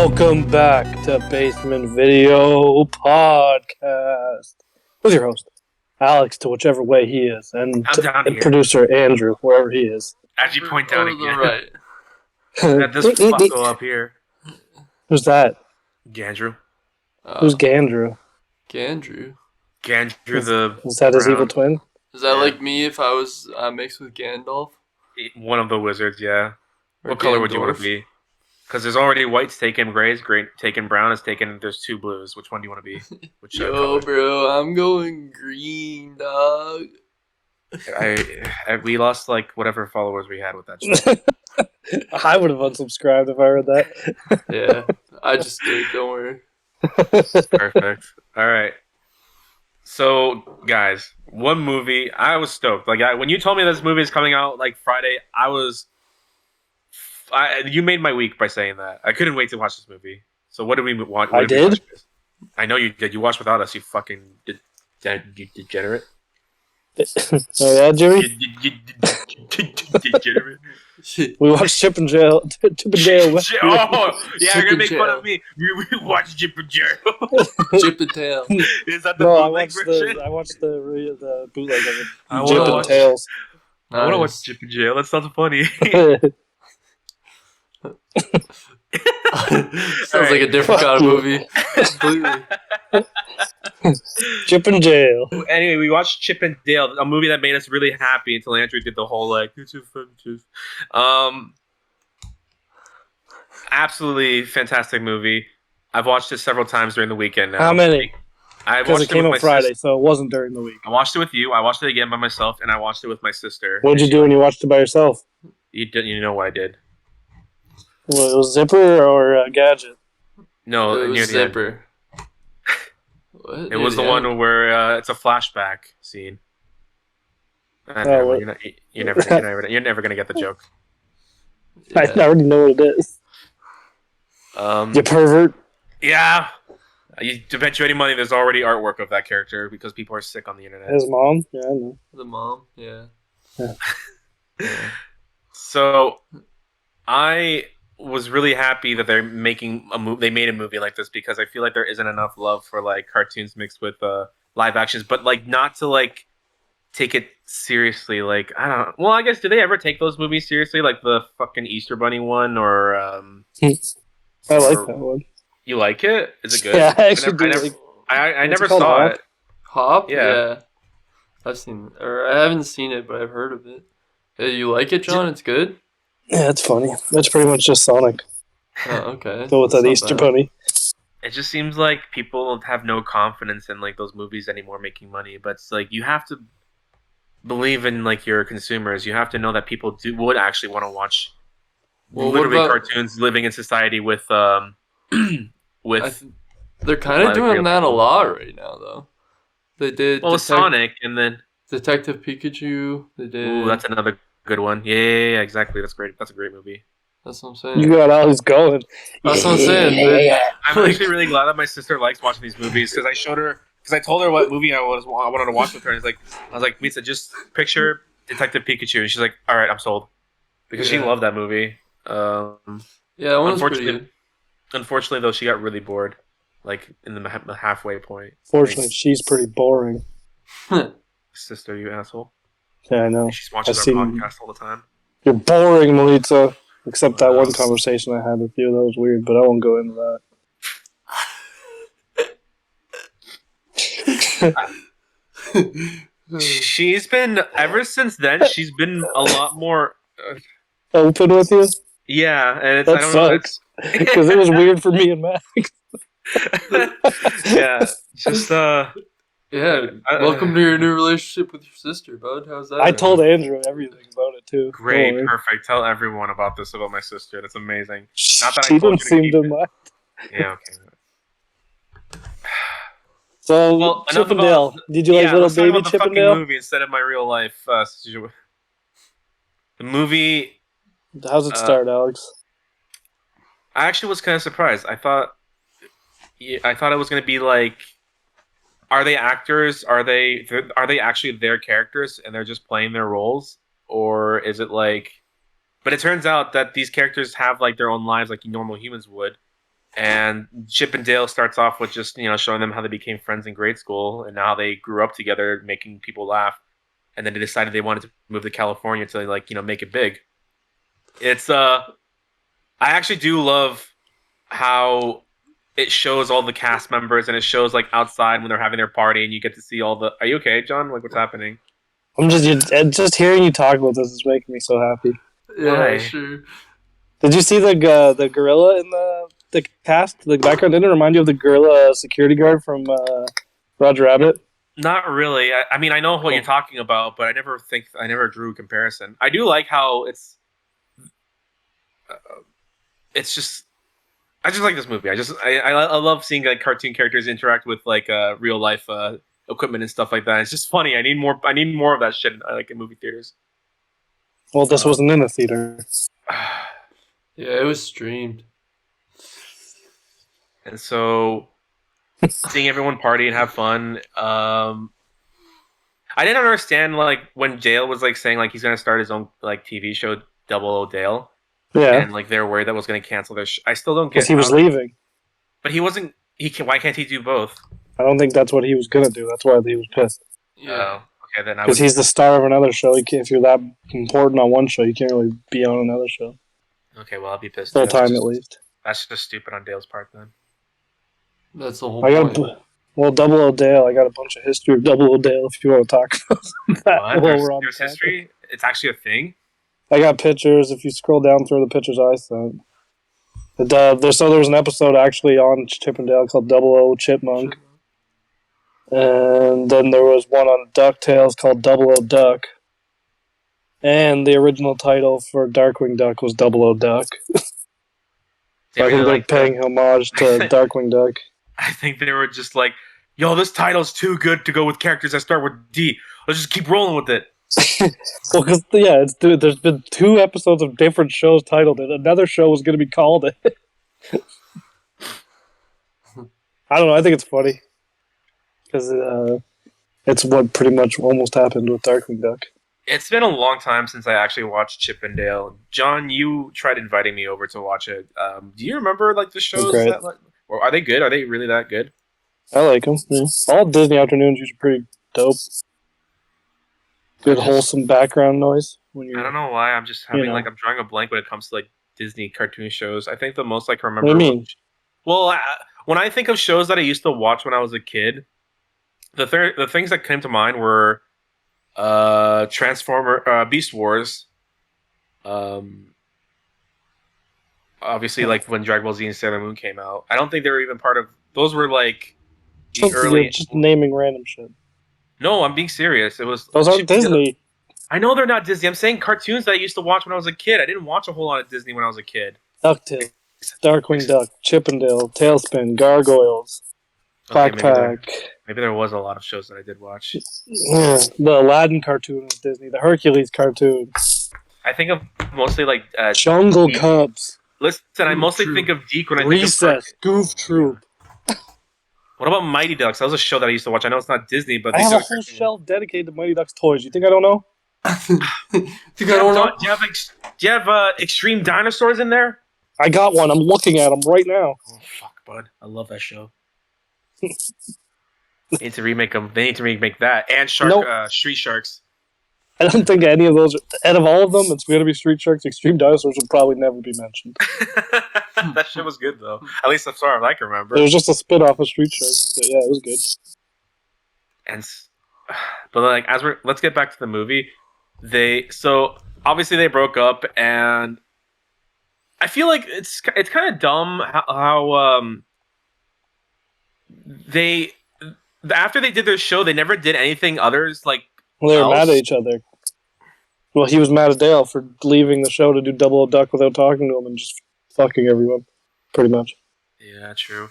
Welcome back to Basement Video Podcast with your host, Alex, to whichever way he is, and I'm down here. producer Andrew, wherever he is. As you point out again. Right. Got this fucko up here. Who's that? Gandrew. Who's Gandrew? Gandrew? Gandrew Is that his Brown. evil twin? Is that like me if I was mixed with Gandalf? One of the wizards, yeah. Or What color would you want Gandorf? to be? Because there's already whites taken, grays, green taken, brown is taken. There's two blues. Which one do you want to be? Which Yo, color? bro, I'm going green, dog. We lost like whatever followers we had with that shit. I would have unsubscribed if I heard that. Yeah, I just did. Don't worry. Perfect. All right. So, guys, one movie. I was stoked. When you told me this movie is coming out like Friday, you made my week by saying that. I couldn't wait to watch this movie. So, what did we watch? I did? I know you did. You watched without us. You fucking you degenerate. Oh yeah, Jimmy? Degenerate. We watched Chip and Dale. Chip and Dale. Oh, yeah, you're gonna make Chip fun and of me. We watched Chip and Dale. Chip and tail. Is that the No, I bootleg version? watched the bootleg of it. I Chip wanna and watch- Tails. I want to Nice. watch Chip and Dale. That sounds funny. Sounds like a different Fuck kind of you. movie. Completely. Chip and Dale. Anyway, we watched Chip and Dale, a movie that made us really happy until Andrew did the whole like it's a fun tooth. Absolutely fantastic movie. I've watched it several times during the weekend now. How many? I Because watched it came with out my Friday, sis- so it wasn't during the week. I watched it with you. I watched it again by myself, and I watched it with my sister. What did you do when you watched it by yourself? You know what I did? Well, it was Zipper or Gadget? No, It near was the end. Zipper. What? It was the one where it's a flashback scene. Oh, what? You're never gonna get the joke. I already know what it is. You pervert. Yeah. To bet you any money, there's already artwork of that character because people are sick on the internet. His mom? Yeah, I know. The mom? Yeah. So, I was really happy that they're making a movie. They made a movie like this because I feel like there isn't enough love for like cartoons mixed with live actions, but like not to like take it seriously. Like I don't know. Well, I guess do they ever take those movies seriously? Like the fucking Easter Bunny one, or I like that one. you like it? Is it good? Yeah, I actually do. I What's never it called, saw Hop? it. Hop? Yeah. I've seen, or I haven't seen it, but I've heard of it. You like it, John? It's good? Yeah, it's funny. That's pretty much just Sonic. Oh, okay. Go with That's that not Easter bad. Bunny. It just seems like people have no confidence in like those movies anymore making money. But it's like you have to believe in like your consumers. You have to know that people would actually want to watch Well, what literally about- cartoons living in society with with They're kind of like doing real that a people. lot right now, though. They did well Sonic, and then Detective Pikachu. They did. ooh, that's another good one. Yeah, exactly. That's great. That's a great movie. That's what I'm saying. You got Alex going. That's what I'm saying. I'm actually really glad that my sister likes watching these movies because I showed her because I told her what movie I wanted to watch with her. And I was like, Misa, just picture Detective Pikachu, and she's like, all right, I'm sold because she Yeah. loved that movie. Yeah, that one's pretty Unfortunately- good. Unfortunately, though, she got really bored, like in the halfway point. Fortunately, she's pretty boring. Sister, you asshole. Yeah, I know. She watches I've our seen- podcast all the time. You're boring, Melita. Except that one Wow. conversation I had with you. That was weird, but I won't go into that. She's been ever since then. She's been a lot more. Open with you? Yeah, and it's That I don't know. sucks. Because it was weird for me and Max. Yeah, just Yeah, welcome to your new relationship with your sister, bud. How's that? I told Andrew everything about it, too. great, Don't worry. perfect. Tell everyone about this about my sister. That's amazing. She Not that I told didn't you to seem keep to it. mind. Yeah, okay. So, Well, Chip enough and about- Dale. Did you like little let's talk baby about the Chip and fucking Dale? movie instead of my real life situation. The movie. How's it start, Alex? I actually was kind of surprised. I thought it was going to be like, are they actors? Are they actually their characters and they're just playing their roles, or is it like? But it turns out that these characters have like their own lives, like normal humans would, And Chip and Dale starts off with just showing them how they became friends in grade school and how they grew up together, making people laugh. And then they decided they wanted to move to California to make it big. It's I actually do love how it shows all the cast members and it shows like outside when they're having their party and you get to see all the. Are you okay, John? Like what's happening? I'm just hearing you talk about this is making me so happy. Yeah, Why? sure. Did you see the gorilla in the cast? The background didn't it remind you of the gorilla security guard from Roger Rabbit? Not really. I mean, I know what you're talking about, but I never drew a comparison. I do like how it's just. I just like this movie. I love seeing like cartoon characters interact with like real life equipment and stuff like that. It's just funny. I need more of that shit in movie theaters. Well, this wasn't in a theater. Yeah, it was streamed. And so seeing everyone party and have fun. I didn't understand like when Dale was like saying like he's gonna start his own like TV show, Double O Dale. Yeah, And like they're worried that was going to cancel their. I still don't get. because he was leaving. But he wasn't. Why can't he do both? I don't think that's what he was gonna do. That's why he was pissed. Yeah. Okay, then I Because was. he's the star of another show. If you're that important on one show, you can't really be on another show Okay, well I'll be pissed. full time at least. That's just stupid on Dale's part then. That's the whole I got point. Double O Dale. I got a bunch of history of Double O Dale. If you want to talk about that, What? while we're on There's the topic. history. It's actually a thing. I got pictures. If you scroll down through the pictures I sent, there was an episode actually on Chip and Dale called Double O Chipmunk, and then there was one on DuckTales called Double O Duck, and the original title for Darkwing Duck was Double O Duck. So I think they're paying homage to Darkwing Duck. I think they were just like, "Yo, this title's too good to go with characters that start with D. Let's just keep rolling with it." Well, because there's been 2 episodes of different shows titled it. Another show was going to be called it. I don't know. I think it's funny because it's what pretty much almost happened with Darkwing Duck. It's been a long time since I actually watched Chip and Dale. John, you tried inviting me over to watch it. Do you remember like the shows great. that? Or are they good? Are they really that good? I like them. Yeah. All Disney afternoons are pretty dope. Good wholesome background noise when you. I don't know why. I'm just having know. like I'm drawing a blank when it comes to like Disney cartoon shows. I think the most I can remember. What do you mean? Well, when I think of shows that I used to watch when I was a kid, the things that came to mind were Beast Wars. Obviously, like when Dragon Ball Z and Sailor Moon came out. I don't think they were even part of. Those were like the early. Just naming random shit. No, I'm being serious. It was. Those aren't Disney. I know they're not Disney. I'm saying cartoons that I used to watch when I was a kid. I didn't watch a whole lot of Disney when I was a kid. DuckTales, Darkwing Duck, Chip and Dale, Tailspin, Gargoyles, Quack Pack. Maybe there was a lot of shows that I did watch. Yeah, the Aladdin cartoon was Disney. The Hercules cartoon. I think of mostly like Jungle Deke. Cubs. Listen, I mostly Troop. think of Deke when I think of Recess. Goof Troop. What about Mighty Ducks? That was a show that I used to watch. I know it's not Disney, but I they have a still- whole shelf dedicated to Mighty Ducks toys. You think I don't know? Think I Do don't know? you have Extreme Dinosaurs in there? I got one. I'm looking at them right now. Oh fuck, bud! I love that show. They need to remake them. They need to remake that and Nope. Street Sharks. I don't think any of those. Out of all of them, it's going to be Street Sharks. Extreme Dinosaurs will probably never be mentioned. That shit was good though. At least as far as I can remember. It was just a spin-off of Street Sharks. But yeah, it was good. But like let's get back to the movie. So obviously they broke up, and I feel like it's kind of dumb how they after they did their show they never did anything others like. Well, they were else. mad at each other. Well, he was mad at Dale for leaving the show to do Double O Duck without talking to him and just fucking everyone, pretty much. Yeah, true.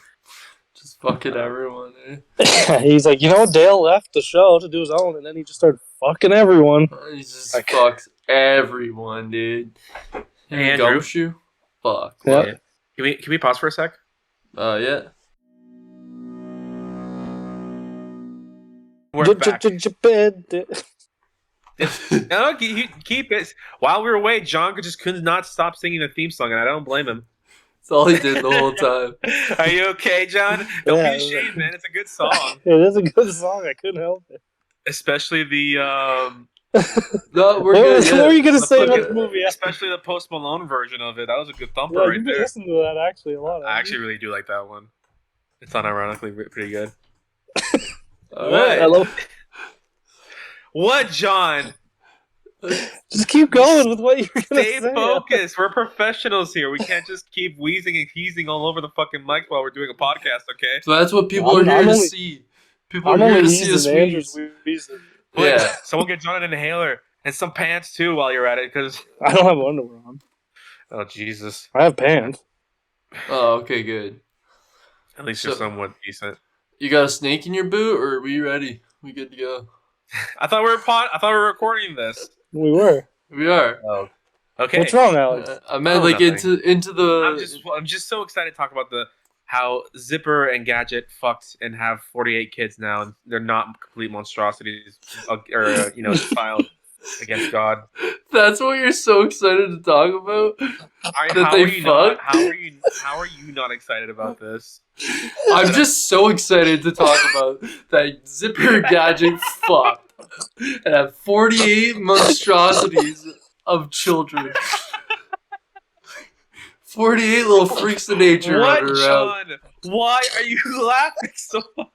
Just fucking everyone, eh? He's like, Dale left the show to do his own, and then he just started fucking everyone. He just Like- fucks everyone, dude. Hey, Andrew. Gumshoe? Fuck. Yeah. Can we pause for a sec? Yeah. We're back. Japan. No, keep it. While we were away, John just could not stop singing the theme song, and I don't blame him. That's all he did the whole time. Are you okay, John? Don't Yeah, be ashamed, man. It's a good song. It is a good song. I couldn't help it. Especially the No, we're What good. were you gonna The say fucking- about the movie? especially the Post Malone version of it. That was a good thumper Yeah, right you've been there. listening to that actually a lot. I actually really do like that one. It's unironically pretty good. All What? right. I love. What, John? Just keep going with what you were gonna Stay say. focused. We're professionals here. We can't just keep wheezing and heezing all over the fucking mic while we're doing a podcast, okay? So that's what people I'm- are here I'm to only- see. People I'm are here only to see us using Andrew's wheeze. wheezing. But Yeah. someone get John an inhaler and some pants too while you're at it, because I don't have underwear on. oh Jesus, I have pants. Oh, okay, good. at least So- you're somewhat decent. You got a snake in your boot, or are we ready? We good to go? I thought we were recording this. We were. We are. Oh, okay. What's wrong, Alex? I meant Oh, like nothing. into the. I'm just so excited to talk about how Zipper and Gadget fucked and have 48 kids now, and they're not complete monstrosities or filed against God. That's what you're so excited to talk about. That How they are you not? fucked? How are you not excited about this? I'm just so excited to talk about that Zipper Gadget fucked and have 48 monstrosities of children. 48 little freaks of nature What, running around. John? Why are you laughing so hard?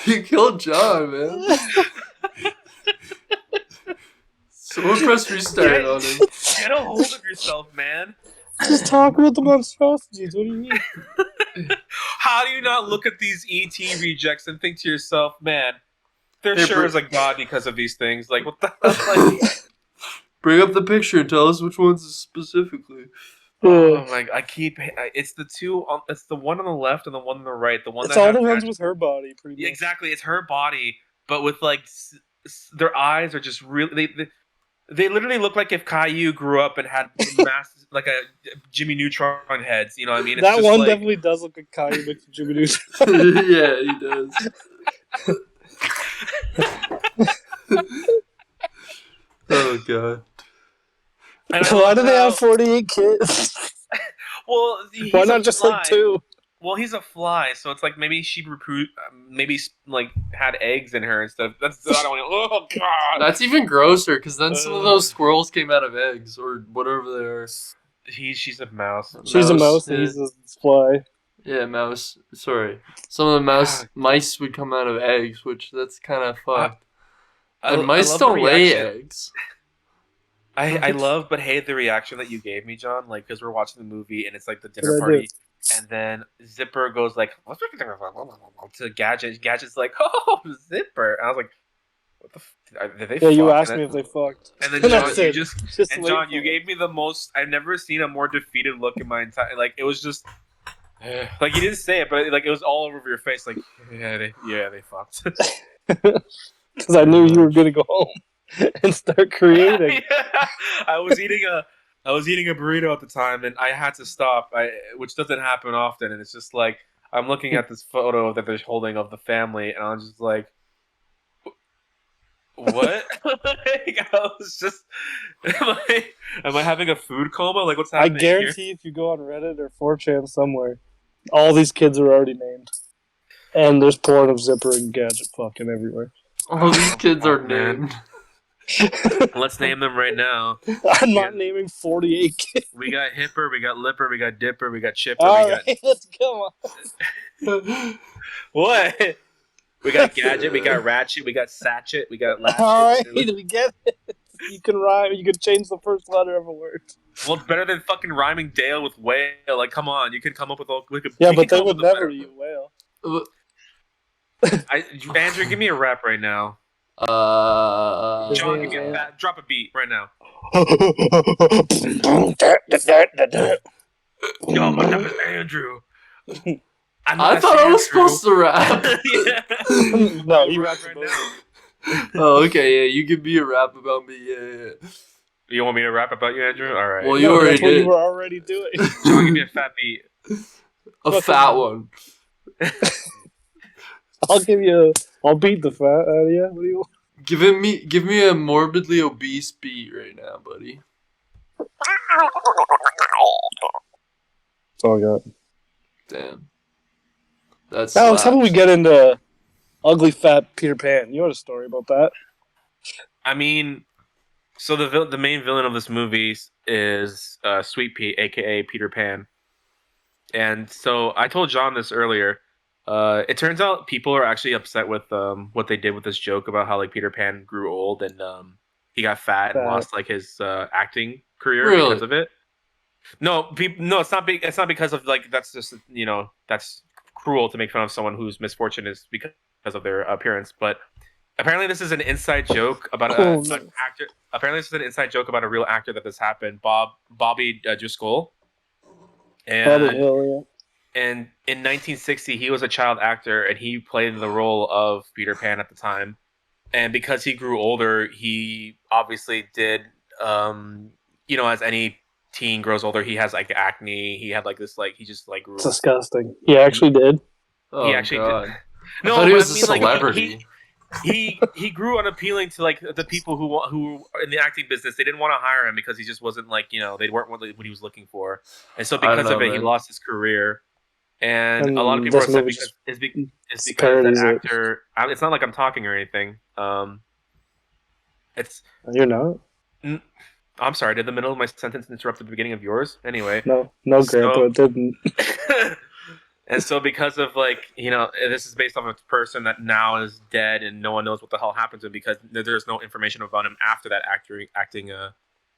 You killed John, man. Someone press restart on him. Get a hold of yourself, man. Just talk about the monstrosities. What do you mean? How do you not look at these ET rejects and think to yourself, man, there Hey, sure bro- is a God because of these things? Like, what the hell? Like, Bring up the picture and tell us which ones specifically. oh my! It's the two. It's the one on the left and the one on the right. The one It's that all have the ones Gadget- with her body, pretty Yeah, much. exactly. It's her body, but with like their eyes are just really. They literally look like if Caillou grew up and had mass like a Jimmy Neutron heads. You know what I mean? It's That just one like, definitely does look like Caillou mixed with Jimmy Neutron. Yeah, he does. Oh god. and I Why love do they how- have 48 kids? Well, he's Why a not just fly. like 2? Well, he's a fly, so it's like maybe she like had eggs in her instead of that's. I don't want. Oh god. That's even grosser because then some of those squirrels came out of eggs or whatever they are. She's a mouse. She's a mouse yeah. and he's a fly. Yeah, mouse. Sorry. Some of the mice would come out of eggs, which that's kind of fucked. And mice love the don't lay reaction. eggs. I love but hate the reaction that you gave me, John. Like, because we're watching the movie and it's like the dinner What'd I party, and then Zipper goes like to Gadget. Gadget's like, "Oh, Zipper," and I was like, "What the? Did they?" Yeah, you fuck? asked And me if they fucked. And then And John, that's you it. just wait John, for you it. gave me the most. I've never seen a more defeated look in my entire. Like, it was just. Like, you didn't say it, but like it was all over your face. Like, they fucked. Because I knew you were going to go home and start creating. Yeah. I was eating a burrito at the time, and I had to stop. Which doesn't happen often, and it's just like I'm looking at this photo that they're holding of the family, and I'm just like, what? Like, I was just, am I having a food coma? Like, what's I happening here? guarantee if you go on Reddit or 4chan somewhere, all these kids are already named. And there's porn of Zipper and Gadget fucking everywhere. All these kids are man. named. Let's name them right now. I'm not naming 48 kids. We got Hipper, we got Lipper, we got Dipper, we got Chipper, All we got right, let's go on. what? We got Gadget, we got Ratchet, we got Satchet, we got Latchet. All right, we get it. You can rhyme. You can change the first letter of a word. Well, it's better than fucking rhyming Dale with whale. Like, come on, you could come up with all. Yeah, but they would never eat whale. Andrew, give me a rap right now. John, give me a drop a beat right now. Yo, my name is Andrew. I thought I was supposed to rap. Yeah. No, he Rap raps right about now. Oh, okay, yeah, you give me a rap about me, yeah. You want me to rap about you, Andrew? All right. Well, you No, already that's what did. you were already doing. John, give me a fat beat. A fat one. I'll beat the fat out of you. What do you Give me a morbidly obese beat right now, buddy. That's all I got. Damn. That's Alex, how about we get into ugly fat Peter Pan? You had a story about that. I mean, so the main villain of this movie is Sweet Pea, aka Peter Pan. And so I told John this earlier. It turns out people are actually upset with what they did with this joke about how like Peter Pan grew old and he got fat and lost like his acting career because of it. No, no, it's not. It's not because of like that's just that's cruel to make fun of someone whose misfortune is because of their appearance. But apparently, this is an inside joke about an actor. Apparently, this is an inside joke about a real actor that this happened. Bobby Driscoll. And in 1960, he was a child actor, and he played the role of Peter Pan at the time. And because he grew older, he obviously did, as any teen grows older, he has like acne. He had like this, like he just like grew. It's disgusting. He actually did. Oh, he actually God. did. No, I thought he was a celebrity. He grew unappealing to like the people who in the acting business. They didn't want to hire him because he just wasn't like they weren't what he was looking for, and so because of it, he lost his career. And a lot of people are upset because that actor. It's not like I'm talking or anything. It's you're not. I'm sorry. Did the middle of my sentence interrupt the beginning of yours? Anyway, no, Grandpa, it didn't. And so because of this is based on a person that now is dead and no one knows what the hell happened to him because there's no information about him after that acting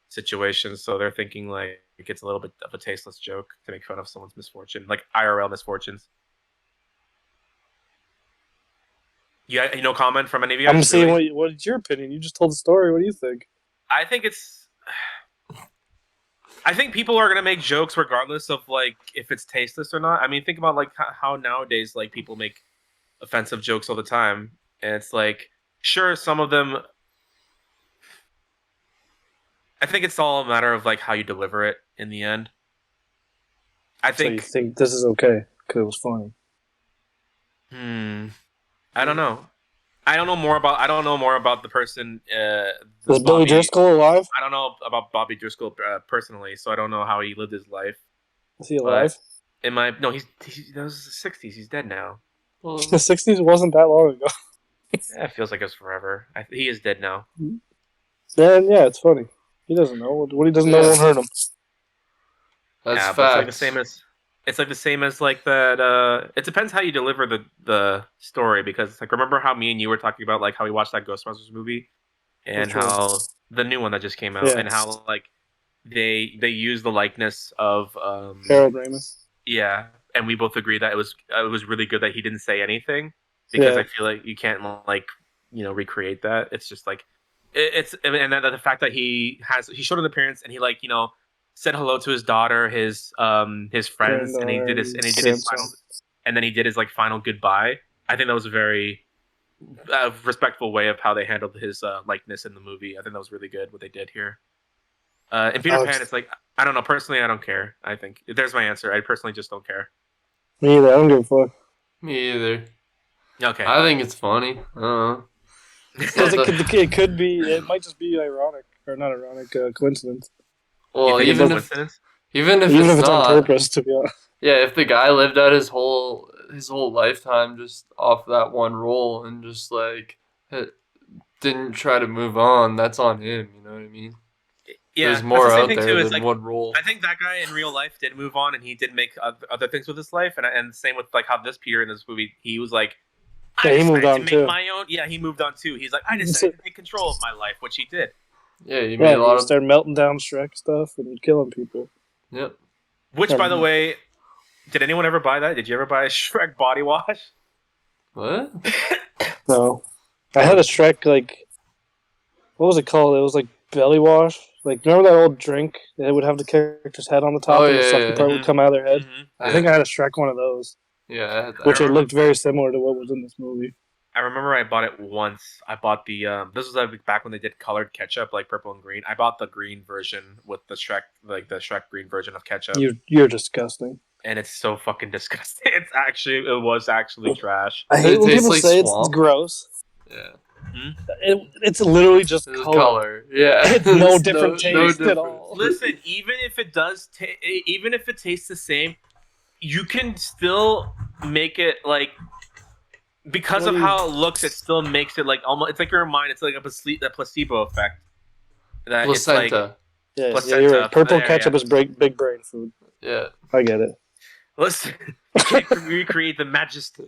situation. So they're thinking like it gets a little bit of a tasteless joke to make fun of someone's misfortune, like IRL misfortunes. Yeah, no comment from any of you guys? I'm saying, what's your opinion? You just told the story. What do you think? I think people are gonna make jokes regardless of like if it's tasteless or not. I mean, think about like how nowadays like people make offensive jokes all the time, and it's like sure some of them. I think it's all a matter of like how you deliver it in the end. So you think this is okay because it was funny? I don't know. I don't know more about the person. Is Billy Driscoll alive? I don't know about Bobby Driscoll personally, so I don't know how he lived his life. Is he alive? That was the 60s. He's dead now. Well, the 60s wasn't that long ago. It feels like it was forever. He is dead now. Then yeah, it's funny. He doesn't know what he doesn't know won't hurt him. That's facts. It's like the same as like that. It depends how you deliver the story because it's like remember how me and you were talking about like how we watched that Ghostbusters movie and how the new one that just came out and how like they use the likeness of Harold Ramis. Yeah, and we both agree that it was really good that he didn't say anything because I feel like you can't like recreate that. It's just like it's and then the fact that he showed an appearance and he like said hello to his daughter, his friends, and he did his final, and then he did his like final goodbye. I think that was a very respectful way of how they handled his likeness in the movie. I think that was really good what they did here. In Peter Pan, it's like I don't know. Personally, I don't care. I think there's my answer. I personally just don't care. Me either. I don't give a fuck. Me either. Okay. I think it's funny. I don't know. It could be. It might just be ironic or not ironic. Coincidence. Well, even if it's not, on purpose, to be honest. Yeah, if the guy lived out his whole lifetime just off that one role and just like didn't try to move on, that's on him. You know what I mean? Yeah, there's more out there than one role. I think that guy in real life did move on, and he did make other things with his life, and same with like how this Peter in this movie, he was like, he moved on too. My own. Yeah, he moved on too. He's like, I decided to take control of my life, which he did. Yeah, he made a lot of started melting down Shrek stuff and killing people. Yep. Which, by the way, did anyone ever buy that? Did you ever buy a Shrek body wash? What? No, I had a Shrek what was it called? It was like belly wash. Like remember that old drink that would have the character's head on the top and the sucking part would come out of their head? Mm-hmm. I think I had a Shrek one of those. Yeah, I had that. Which it looked very similar to what was in this movie. I remember I bought it once. I bought the this was back when they did colored ketchup, like purple and green. I bought the green version with the Shrek, like the Shrek green version of ketchup. You're disgusting. And it's so fucking disgusting. It was actually trash. I hate when people say it's gross. Yeah. It's literally just It's color. Yeah. It's no There's different taste at difference. all. Listen, even if it tastes the same, you can still make it like because What of do how it looks. It still makes it like almost. It's like your mind. It's like a placebo effect. That it's like Placenta. Yeah, placenta. you're right. Purple There, ketchup yeah. is big brain food. Yeah. I get it. Listen, you can't recreate the majesty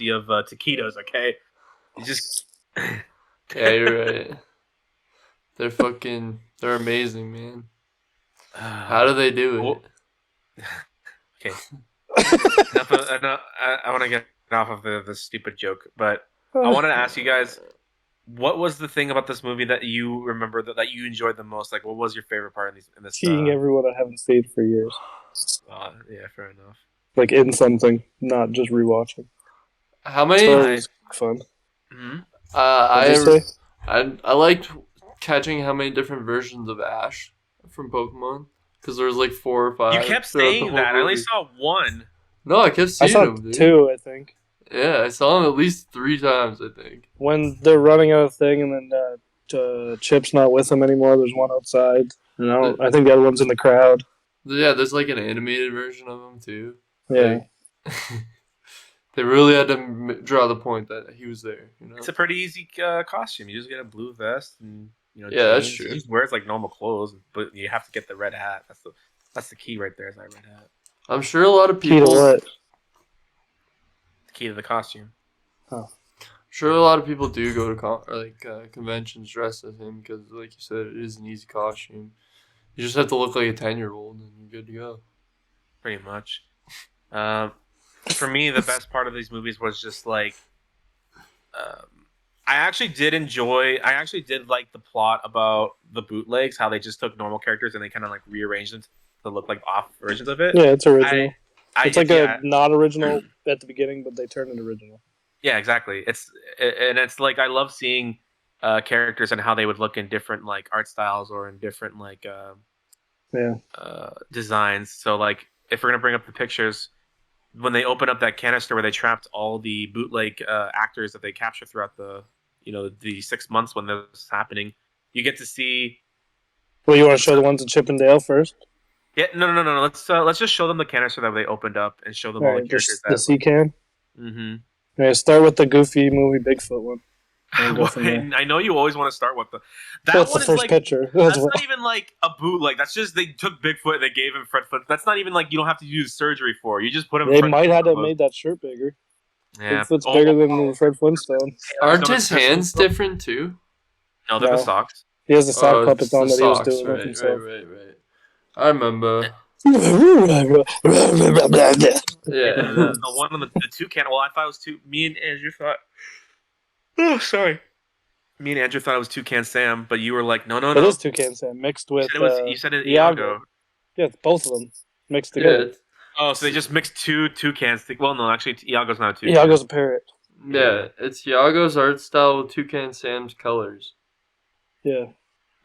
of taquitos. Okay, you just Yeah, you're right. They're amazing, man. How do they do Well, it? okay. I want to get off of the stupid joke, but I wanted to ask you guys, what was the thing about this movie that you remember that you enjoyed the most? Like, what was your favorite part in this? Seeing everyone I haven't seen for years. Yeah, fair enough. Like in something, not just rewatching. How many? So it was fun. Mm-hmm. What'd you say? I liked catching how many different versions of Ash from Pokemon because there was like 4 or 5. You kept throughout the saying whole that. I only movie. saw one. No, I kept I seeing saw him, dude. 2, I think. Yeah, I saw him at least 3 times, I think. When they're running out of thing, and then Chip's not with them anymore. There's one outside. And I think the other one's in the crowd. Yeah, there's like an animated version of him too. Yeah. Like, they really had to draw the point that he was there. You know. It's a pretty easy costume. You just get a blue vest and Yeah, that's jeans. true. He just wears like normal clothes, but you have to get the red hat. That's the key right there. Is that red hat? I'm sure a lot of Key to people. what? The key to the costume. Sure, a lot of people do go to conventions dressed as him because, like you said, it is an easy costume. You just have to look like a 10-year-old and you're good to go. Pretty much. For me, the best part of these movies was just like, I actually did like the plot about the bootlegs, how they just took normal characters and they kind of like rearranged them to look like off versions of it. Yeah, it's original. It's like yeah. a not original at the beginning, but they turn it original. Yeah, exactly. It's like I love seeing characters and how they would look in different like art styles or in different like designs. So like if we're gonna bring up the pictures, when they open up that canister where they trapped all the bootleg actors that they captured throughout the the 6 months when this was happening, you get to see. Well, you want to show the ones in Chippendale first? Yeah, no. Let's just show them the canister that they opened up and show them all the characters. The sea can. Mm-hmm. Yeah, start with the Goofy movie Bigfoot one. I know you always want to start with That's one the first like, picture. That's not even like a bootleg. That's just they took Bigfoot and they gave him Fred Flintstone. That's not even like you don't have to use surgery for. You just put him. They might have made that shirt bigger. Yeah, Bigfoot's bigger than Fred Flintstone. Aren't his hands different too? No, they're the socks. He has the sock puppets on that he was doing right, with himself. Right. I remember. Yeah. The one on the toucan. Well, I thought it was two. Me and Andrew thought. Oh, sorry. Me and Andrew thought it was Toucan Sam, but you were like, no. It is Toucan Sam mixed with. You said it Iago. Yeah, it's both of them mixed together. Yeah. Oh, so they just mixed two toucans. Well, no, actually, Iago's not a toucan. Iago's a parrot. Yeah, it's Iago's art style with Toucan Sam's colors. Yeah.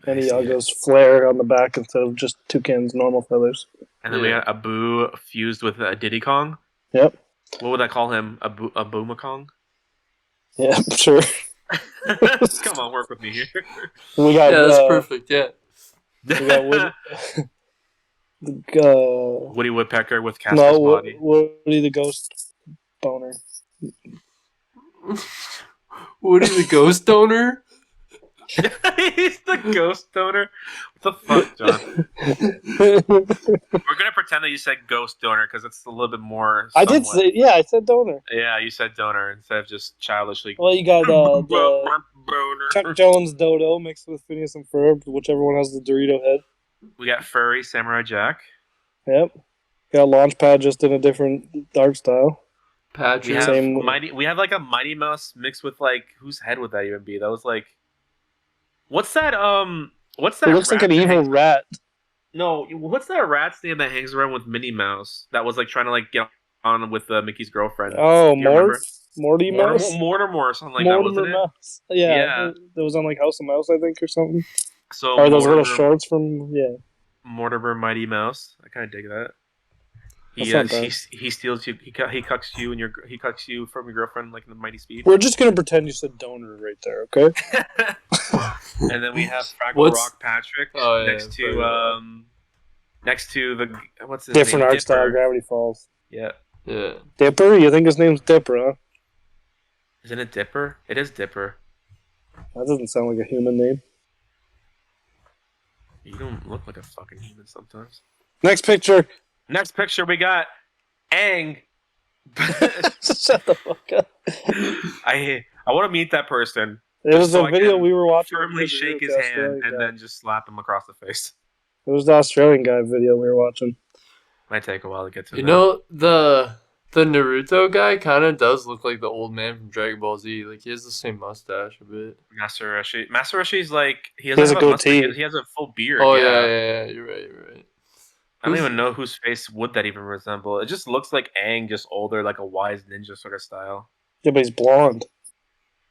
And Iago's flare on the back instead of just Toucan's normal feathers. And then we got Abu fused with Diddy Kong. Yep. What would I call him? Abu Makong? Yeah, sure. Come on, work with me here. We got, that's perfect, yeah. We got Woody Woodpecker with Casper's body. Woody the ghost boner. Woody the ghost donor? He's the ghost donor. What the fuck, John? We're gonna pretend that you said ghost donor because it's a little bit more. I did say, I said donor. Yeah, you said donor instead of just childishly. Well, you got Chuck Jones Dodo mixed with Phineas and Ferb, whichever one has the Dorito head. We got furry Samurai Jack. Yep. Got Launchpad just in a different art style. Patrick. We have like a Mighty Mouse mixed with like whose head would that even be? That was like. What's that? What's that? It looks like an evil rat. No, what's that rat's name that hangs around with Minnie Mouse? That was like trying to like get on with Mickey's girlfriend. Oh, Morty Mouse. Mortimer or something like that, wasn't it? Mouse. Yeah. That was on like House of Mouse, I think, or something. So or those little shorts from Mortimer Mighty Mouse. I kind of dig that. He That's not bad. he steals you. He cucks you and he cucks you from your girlfriend like in the Mighty Speed. We're just gonna pretend you said donor right there, okay? And then we have Fraggle What's- Rock Patrick Oh, yeah, next to Fraggle the what's his Different name? art style, Dipper. Gravity Falls. Yeah, Yeah. Dipper? You think his name's Dipper, huh? isn't it Dipper? It is Dipper. That doesn't sound like a human name. You don't look like a fucking human sometimes. Next picture. Next picture we got Aang. Shut the fuck up. I want to meet that person. It was so a I video can we were watching. Firmly shake his hand and then just slap him across the face. It was the Australian guy video we were watching. Might take a while to get to. You know, the Naruto guy kind of does look like the old man from Dragon Ball Z. Like, he has the same mustache a bit. Master Roshi. Master Roshi's like he has doesn't a have a mustache, goatee. He has a full beard. Oh, yeah. You're right. I don't even know whose face would that even resemble. It just looks like Aang, just older, like a wise ninja sort of style. Yeah, but he's blonde.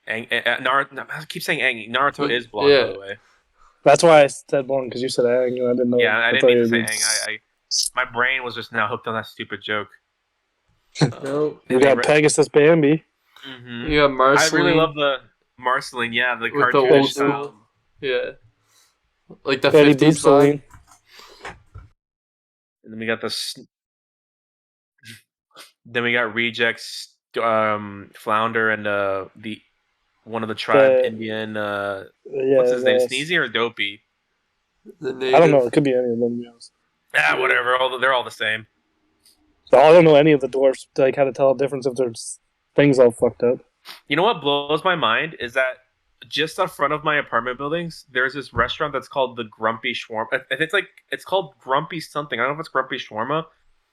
Aang, Naruto. I keep saying Aang. Naruto is blonde, Yeah. by the way. That's why I said blonde, because you said Aang, and I didn't know. Yeah, I didn't thought mean you to say were- Aang. My brain was just now hooked on that stupid joke. Nope. We got Pegasus Bambi. Mm-hmm. You got Marceline. I really love the Marceline. Yeah, the With the cartoon. old style. school. Yeah. Like the Betty 50s Boopsaline. vibe. And then we got then we got Rejects, Flounder, and the one of the tribe Indian. Yeah, What's his name? that's- Sneezy or Dopey? The native. I don't know. It could be any of them. To be honest. Ah, whatever. They're all the same. So I don't know any of the dwarfs. I kind of tell the difference if there's things all fucked up. You know what blows my mind is that just in front of my apartment buildings, there's this restaurant that's called the Grumpy Shawarma. It's called Grumpy something. I don't know if it's Grumpy Shawarma,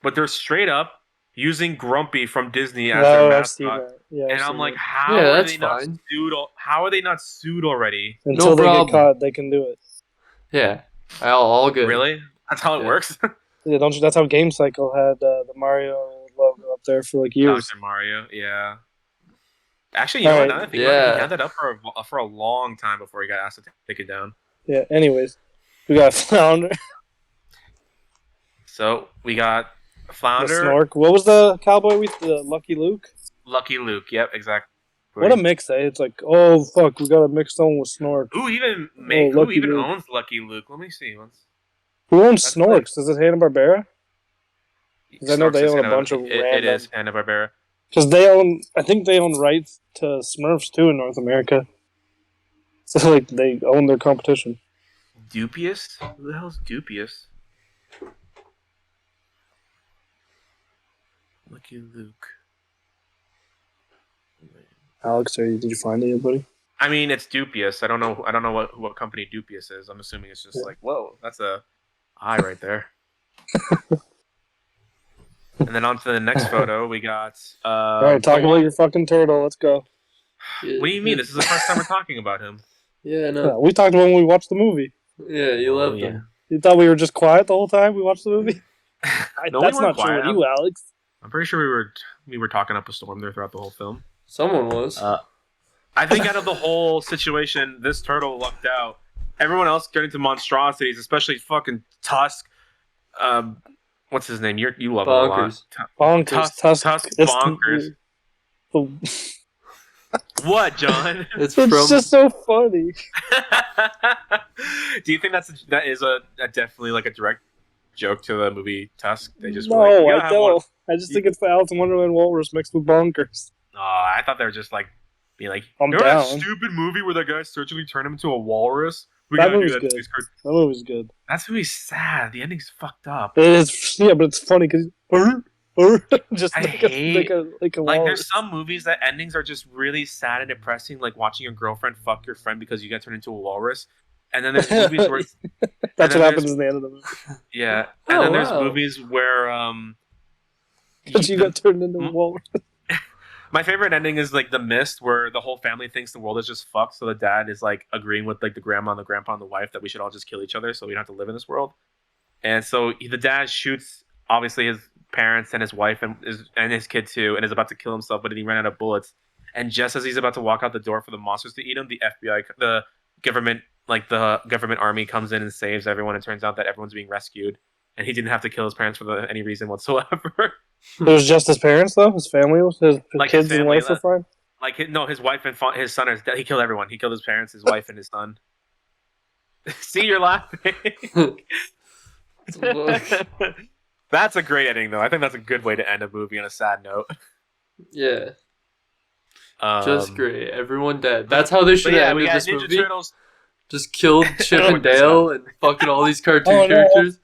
but they're straight up using Grumpy from Disney as their I've seen mascot. that. Yeah, I've And I'm seen like, that. how Yeah, are that's they not fine. sued? How are they not sued already? Until No they problem. get caught, they can do it. Yeah. All good. Really? That's how it Yeah. works. Yeah, don't you? That's how Game Cycle had the Mario logo up there for like years. Dr. Mario, yeah. Actually, you know what? Now that I think about it, Yeah. he had that up for a long time before he got asked to take it down. Yeah. Anyways, we got Flounder, So we got the Flounder, Snork. What was the cowboy with the Lucky Luke? Lucky Luke. Yep, exactly. What a mix, eh? It's like, oh fuck, we gotta mix someone with Snork. Who even Lucky Luke. owns Lucky Luke? Let me see once. Who owns That's Snorks? Is it Hanna Barbera? 'Cause I know they Snorks is own a Hanna- bunch of It random- is Hanna Barbera. Because they own, I think they own rights to Smurfs too in North America. So like they own their competition. Dupious? Who the hell's Dupious? Lucky Luke. Alex, did you find anybody? I mean, it's Dupious. I don't know what company Dupious is. I'm assuming it's just like, whoa, that's a eye right there. And then on to the next photo, we got. All right, talk about your fucking turtle. Let's go. What do you mean? This is the first time we're talking about him. Yeah, no. Yeah, we talked about when we watched the movie. Yeah, you Oh, left yeah. them. You thought we were just quiet the whole time we watched the movie? No, we That's weren't not true quiet. with you, Alex. I'm pretty sure we were talking up a storm there throughout the whole film. Someone was. I think out of the whole situation, this turtle lucked out. Everyone else getting to monstrosities, especially fucking Tusk. What's his name? You love Bonkers. him a lot. Bonkers. Tusk It's bonkers. What, John? It's It's from. just so funny. Do you think that is a definitely like a direct joke to the movie Tusk? They just No, were like, "You gotta I have one." don't. I just think it's the Alice in Wonderland Walrus mixed with Bonkers. Oh, I thought they were just like being like, I'm remember that down. stupid movie where that guy surgically turned him into a walrus? We That gotta do movie's that. good. Next card. That movie's good. That's movie's sad. The ending's fucked up. It is, yeah, but it's funny because just I like hate- a Like walrus. there's some movies that endings are just really sad and depressing, like watching your girlfriend fuck your friend because you got turned into a walrus. And then there's movies where That's then what happens there's- in the end of the movie. yeah, and Oh, then there's wow. movies where But you got turned into a Hmm? walrus. my favorite ending is like The Mist, where the whole family thinks the world is just fucked. So the dad is like agreeing with like the grandma and the grandpa and the wife that we should all just kill each other so we don't have to live in this world. And so the dad shoots obviously his parents and his wife and his kid too, and is about to kill himself, but he ran out of bullets. And just as he's about to walk out the door for the monsters to eat him, the FBI, the government army comes in and saves everyone. It turns out that everyone's being rescued. and he didn't have to kill his parents for any reason whatsoever. It was just his parents, though. His family was his Like his kids and family, wife were fine. Like his wife and his son are dead. He killed everyone. He killed his parents, his wife, and his son. See, you're laughing. That's a great ending, though. I think that's a good way to end a movie on a sad note. Yeah. Just great. Everyone dead. That's how they should we have ended got this Ninja movie. Turtles. Just killed Chip and This Dale and fucking all these cartoon Oh, no. characters.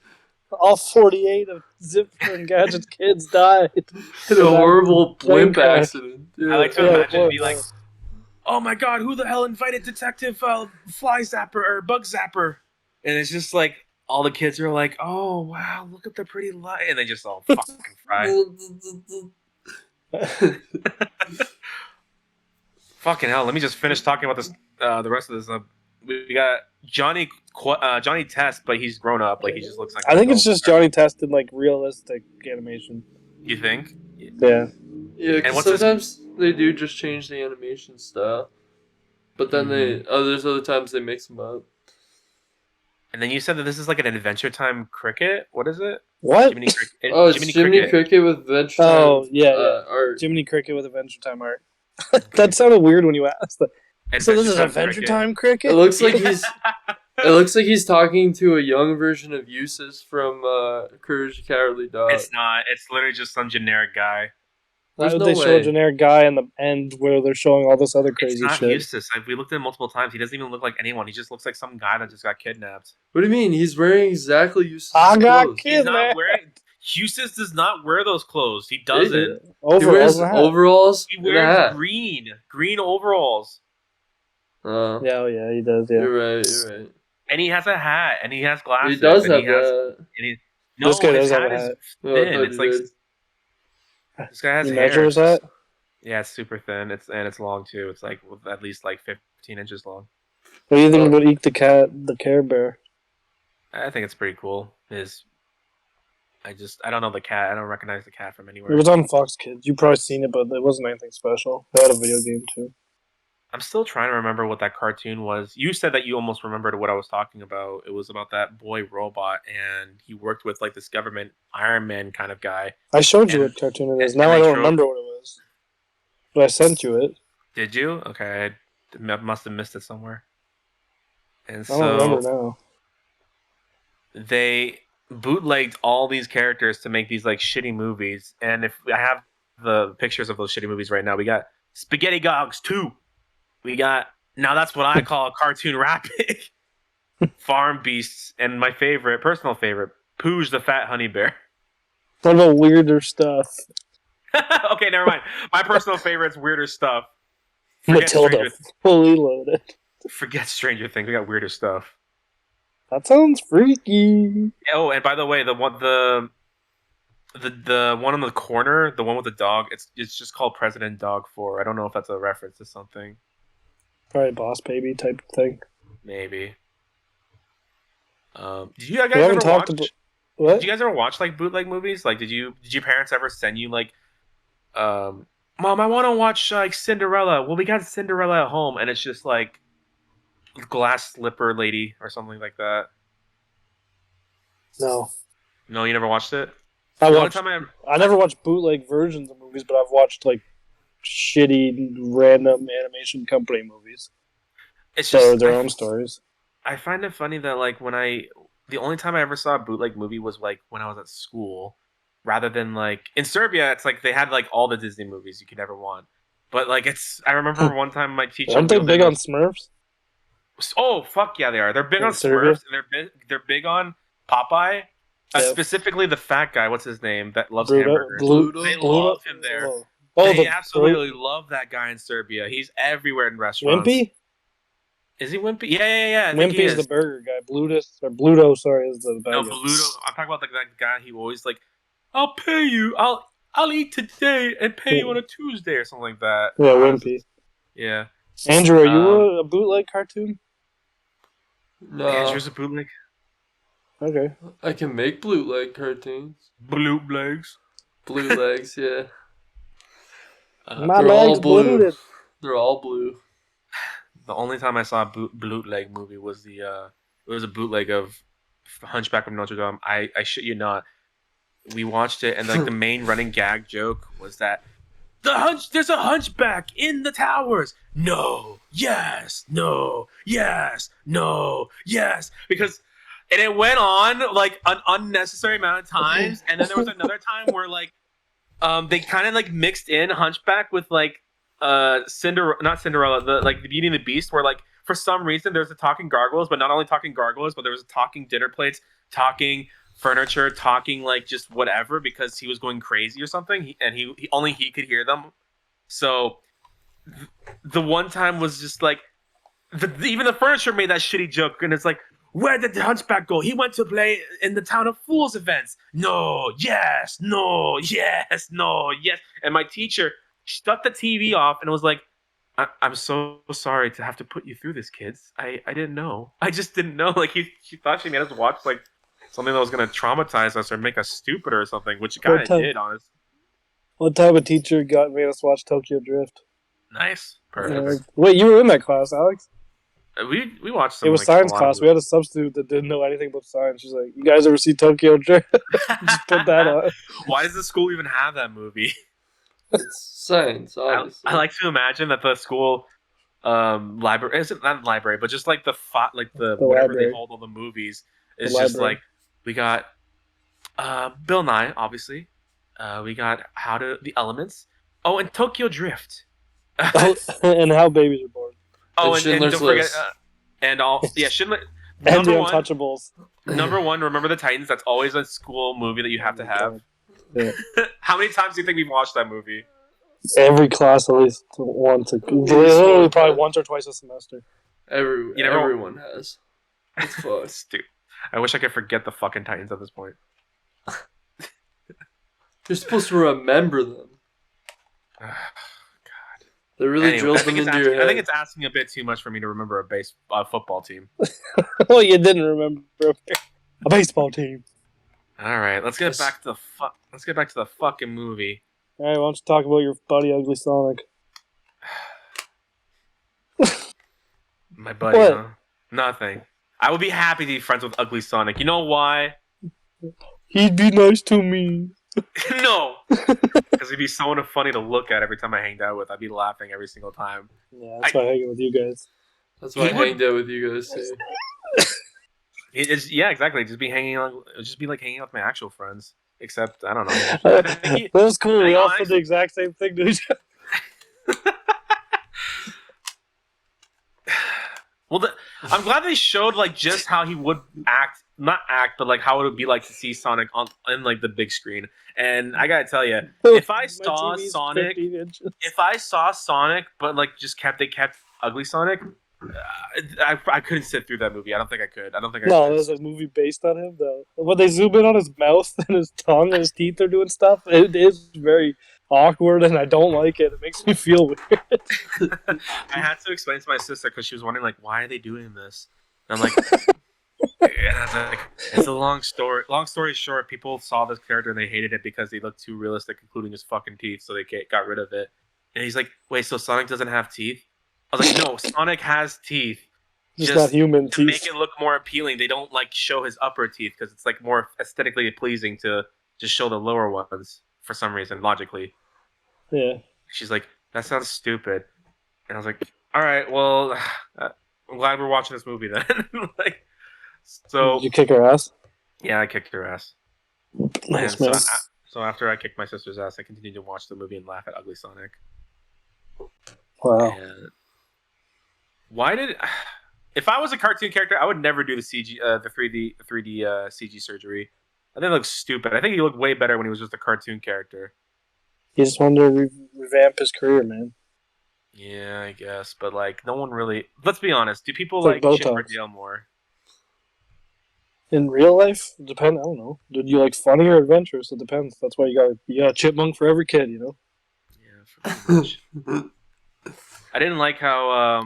All 48 of Zipper and Gadget's kids died. In a horrible plane blimp crash. accident. Yeah. I like to Yeah, imagine poor be like, guy. oh my god, who the hell invited Detective Fly Zapper or Bug Zapper? And it's just like all the kids are like, oh wow, look at the pretty light, and they just all fucking fry. Fucking hell! Let me just finish talking about this. The rest of this. We got Johnny Test, but he's grown up. Like he just looks like. I an think it's adult. just Johnny Test in like realistic animation. You think? Yeah. Yeah, And 'cause what's his- sometimes they do just change the animation style. But then there's other times they mix them up. And then you said that this is like an Adventure Time cricket. What is it? What? Jiminy Cricket. Oh, it's Jiminy Cricket with Veg Time. Oh, yeah. Art. Jiminy Cricket with Adventure Time art. That sounded weird when you asked that. So this is Adventure Cricket. Time Cricket? It looks like he's. It looks like he's talking to a young version of Eustace from Courage the Cowardly Dog. It's not. It's literally just some generic guy. Why There's would no they show a way. generic guy in the end where they're showing all this other It's crazy not shit? Eustace. We looked at him multiple times. He doesn't even look like anyone. He just looks like some guy that just got kidnapped. What do you mean? He's wearing exactly Eustace's I got clothes. He's not kidnapped. wearing. Eustace does not wear those clothes. He He doesn't. He Overalls wears and a hat. overalls He and a wears hat. green overalls, Oh, Yeah, oh yeah, he does, yeah. you're right. You're right. and he has a hat, and he has glasses. He does and have he has, that. And he, no, This guy his does have hat a is hat. Oh, I thin. thought It's he like did. this guy has You hair. measure his hat? Yeah, it's super thin. It's long too. It's like at least like 15 inches long. What do you think about Eek the Cat, the Care Bear? I think it's pretty cool. I don't know the cat. I don't recognize the cat from It anywhere. was on Fox Kids. You've probably seen it, but it wasn't anything special. They had a video game too. I'm still trying to remember what that cartoon was. You said that you almost remembered what I was talking about. It was about that boy robot, and he worked with like this government Iron Man kind of guy. I showed you And- what cartoon it is. and Now I they don't showed- remember what it was. But I sent you it. Did you? Okay, I must have missed it somewhere. And I don't remember so now. they bootlegged all these characters to make these like shitty movies. And if I have the pictures of those shitty movies right now, we got Spaghetti Gogs 2. We got, now that's what I call a cartoon rapid. Farm Beasts, and my favorite, personal favorite, Pooge the Fat Honey Bear. What about weirder stuff? Okay, never mind. My personal favorite's weirder stuff. Forget Matilda, fully loaded. Forget Stranger Things. We got weirder stuff. That sounds freaky. Oh, and by the way, the one on the corner, the one with the dog, it's just called President Dog 4. I don't know if that's a reference to something. Probably Boss Baby type thing. Maybe. Did you guys We haven't ever talked watch? about what? Did you guys ever watch like bootleg movies? Like, did your parents ever send you like, Mom, I want to watch like Cinderella. Well, we got Cinderella at home, and it's just like glass slipper lady or something like that. No, No, you never watched it. I The only watched. time I never watched bootleg versions of movies, but I've watched like shitty random animation company movies. it's So just their own stories. I find it funny that like the only time I ever saw a bootleg movie was like when I was at school, rather than like in Serbia, it's like they had like all the Disney movies you could ever want. But like I remember one time my teacher. Aren't they wheeled big in on a- Smurfs? Oh fuck yeah, they are. They're big In on Serbia? Smurfs, and they're big on Popeye. Yep. Specifically, the fat guy. What's his name? That loves Bluto- hamburgers. Blu- They Bluto- love him there. Oh, They absolutely love that guy in Serbia. He's everywhere in restaurants. Wimpy. Is he Wimpy? Yeah. I think he Wimpy's is. the burger guy. Bluto, sorry, is the bad No, guy. Bluto. I'm talking about like that guy. He always like, I'll pay you. I'll eat today and pay you on a Tuesday or something like that. Yeah, Wimpy. Yeah. Andrew, are you a bootleg cartoon? No, Andrew's a bootleg. Okay. I can make bootleg cartoons. Bootlegs. Blue legs, yeah. My they're all leg's blue. booted. They're all blue. The only time I saw a bootleg movie was it was a bootleg of Hunchback of Notre Dame. I shit you not. We watched it, and like the main running gag joke was that there's a hunchback in the towers. No, yes, no, yes, no, yes, because. And it went on like an unnecessary amount of times, and then there was another time where like they kind of like mixed in Hunchback with like not Cinderella, the Beauty and the Beast, where like for some reason there's a talking gargoyles, but not only talking gargoyles, but there was a talking dinner plates, talking furniture, talking like just whatever because he was going crazy or something, he only he could hear them. So the one time was just like even the furniture made that shitty joke, and it's like, where did the Hunchback go? He went to play in the Town of Fools events. No, yes, no, yes, no, yes. And my teacher shut the TV off and was like, I'm so sorry to have to put you through this, kids. I didn't know. I just didn't know. Like she thought she made us watch like something that was gonna traumatize us or make us stupid or something, which kind of did, honestly. One time a teacher made us watch Tokyo Drift. Nice. Perfect. Wait, you were in that class, Alex? We watched some. It was like, science class. We had a substitute that didn't know anything about science. She's like, "You guys ever see Tokyo Drift?" Just put that on. Why does the school even have that movie? It's science, obviously. I like to imagine that the school library isn't not library, but just like the whatever library. they hold all the movies is just like we got Bill Nye, obviously. We got the Elements. Oh, and Tokyo Drift. And How Babies Are Born. Oh, and don't forget and all Schindler and The Untouchables. Number one, Remember the Titans. That's always a school movie that you have to have. Yeah. How many times do you think we've watched that movie? Every class at least once. Literally probably once or twice a semester. Everyone has. It's fun. Stupid. I wish I could forget the fucking Titans at this point. You're supposed to remember them. They really drilled them into your head. I think it's asking a bit too much for me to remember a football team. Well, you didn't remember a baseball team. All right, let's get back to the fucking movie. All right, why don't you talk about your buddy Ugly Sonic? My buddy, huh? Nothing. I would be happy to be friends with Ugly Sonic. You know why? He'd be nice to me. No, because he'd be so funny to look at every time I hanged out with. I'd be laughing every single time. Yeah, that's why I hang out with you guys. That's why I hanged out with you guys too. Yeah, exactly. Just be hanging out with my actual friends. Except I don't know. That was cool. We all said the exact same thing to each other. Well, I'm glad they showed like just how he would not act, but like how it would be like to see Sonic on like the big screen. And I gotta tell you, if I saw Sonic, but like they kept Ugly Sonic, I couldn't sit through that movie. I don't think I could. No, there's a movie based on him though. When they zoom in on his mouth and his tongue and his teeth are doing stuff, it is very awkward, and I don't like it. It makes me feel weird. I had to explain to my sister because she was wondering like, why are they doing this? And I'm like. And I was like, it's a long story. Long story short, people saw this character and they hated it because he looked too realistic, including his fucking teeth, so they got rid of it. And he's like, wait, so Sonic doesn't have teeth? I was like, no, Sonic has teeth. Just not human to teeth. Make it look more appealing. They don't like show his upper teeth because it's like more aesthetically pleasing to just show the lower ones for some reason, logically. Yeah. She's like, that sounds stupid. And I was like, all right, well, I'm glad we're watching this movie then. Like. So did you kick her ass? Yeah, I kicked her ass. Nice, man. So after I kicked my sister's ass, I continued to watch the movie and laugh at Ugly Sonic. Wow. And if I was a cartoon character, I would never do the CG, the 3D CG surgery. I think it looks stupid. I think he looked way better when he was just a cartoon character. He just wanted to revamp his career, man. Yeah, I guess, but like, no one really. Let's be honest. Do people like Chip or Dale more? In real life, I don't know. Did you like funny or adventurous? It depends. That's why you got a chipmunk for every kid, you know? Yeah, pretty much. I didn't like how,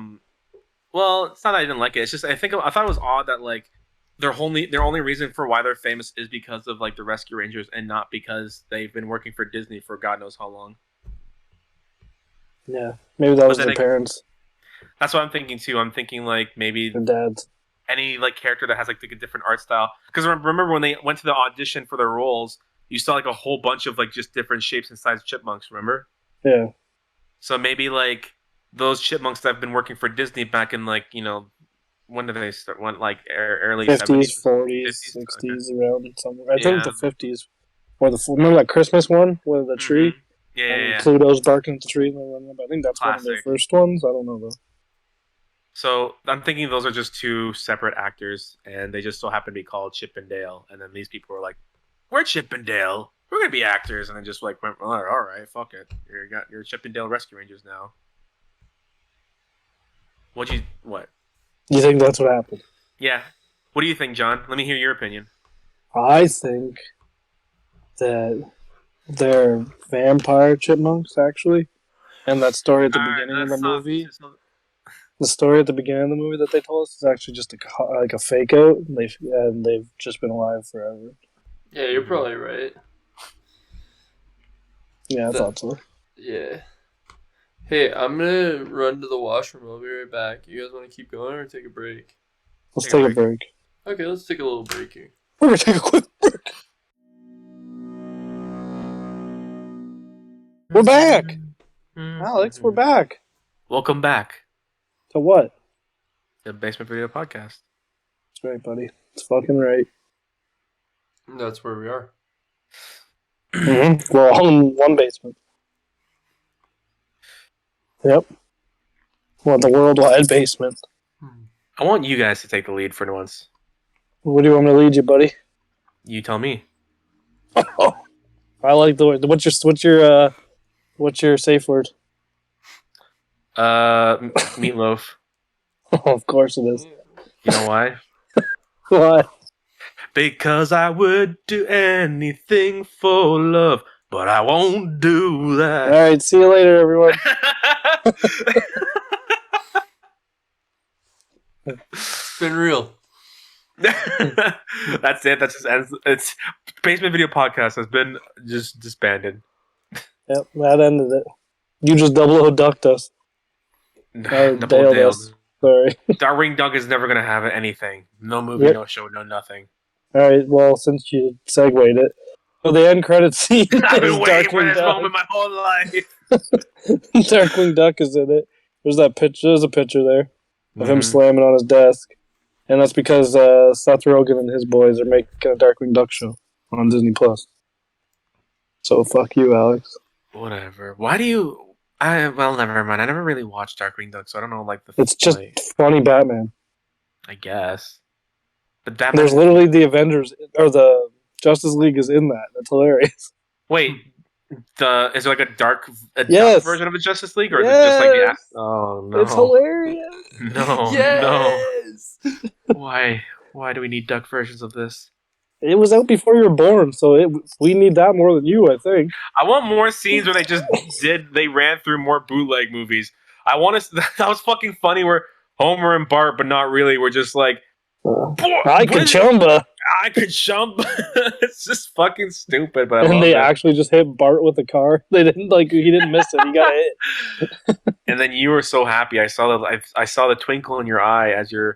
well, it's not that I didn't like it. It's just, I thought it was odd that, like, their only reason for why they're famous is because of, like, the Rescue Rangers and not because they've been working for Disney for God knows how long. Yeah, maybe that was their parents. That's what I'm thinking, too. I'm thinking, like, maybe... Their dads. any like character that has like a different art style. Because remember when they went to the audition for their roles, you saw like a whole bunch of like just different shapes and sizes of chipmunks. Remember? Yeah. So maybe like those chipmunks that have been working for Disney back in like when did they start? When like early 50s, 70s, 40s, 50s? 60s, around somewhere. I think Yeah. the 50s. Or remember that Christmas one with the tree? Yeah, And Pluto's barking at the tree. I think that's one of their Classic. first ones. I don't know though. So I'm thinking those are just two separate actors, and they just so happen to be called Chip and Dale. And then these people were like, "We're Chip and Dale. We're gonna be actors," and then just like went, "All right, fuck it. You're Chip and Dale Rescue Rangers now." What? You think that's what happened? Yeah. What do you think, John? Let me hear your opinion. I think that they're vampire chipmunks, actually. And that story at the beginning of the movie, the story at the beginning of the movie that they told us is actually just like a fake out. And they've just been alive forever. Yeah, you're probably right. Yeah, I thought so. Yeah. Hey, I'm gonna run to the washroom. I'll be right back. You guys want to keep going or take a break? Let's take a break. Okay, let's take a little break here. We're gonna take a quick break. We're back, Alex. We're back. Welcome back To what? to the Basement Video Podcast. That's right, buddy. It's fucking right. That's where we are. Mm-hmm. We're all in one basement. Yep. Well, the worldwide basement. I want you guys to take the lead for once. What do you want me to lead you, buddy? You tell me. I like the word. What's your safe word? Meatloaf. Of course it is. You know why? Why? Because I would do anything for love, but I won't do All that. right. See you later, everyone. It's been real. That's it. That's just ends. It's Basement Video Podcast has been just disbanded. Yep, that ended it. You just double ducked us. Double Dale Dale. does. Sorry. Darkwing Duck is never gonna have anything. No movie, Yep. no show, no nothing. All right. Well, since you segued it, so the end credit scene I've is been waiting for Darkwing this Duck. moment my whole life. Darkwing Duck is in it. There's that picture. There's a picture there of him Mhm. slamming on his desk, and that's because Seth Rogen and his boys are making a Darkwing Duck show on Disney Plus. So fuck you, Alex. Whatever. Why do you? Well, never mind. I never really watched Darkwing Duck, so I don't know. Like the. It's just like, funny Batman. I guess. But that. There's literally the Avengers or the Justice League is in that. That's hilarious. Wait. Is there like a dark Yes. version of the Justice League, or is it just like the? Yes. Oh no! It's hilarious. No, Yes! no. Why? Why do we need duck versions of this? It was out before you were born, so we need that more than you, I think. I want more scenes where they ran through more bootleg movies. I want to. That was fucking funny. Where Homer and Bart, but not really, were just like, I could chumba. I could jump. It's just fucking stupid, but I And love they it. actually just hit Bart with a car. They didn't he didn't miss it. He got hit. And then you were so happy. I saw the twinkle in your eye as you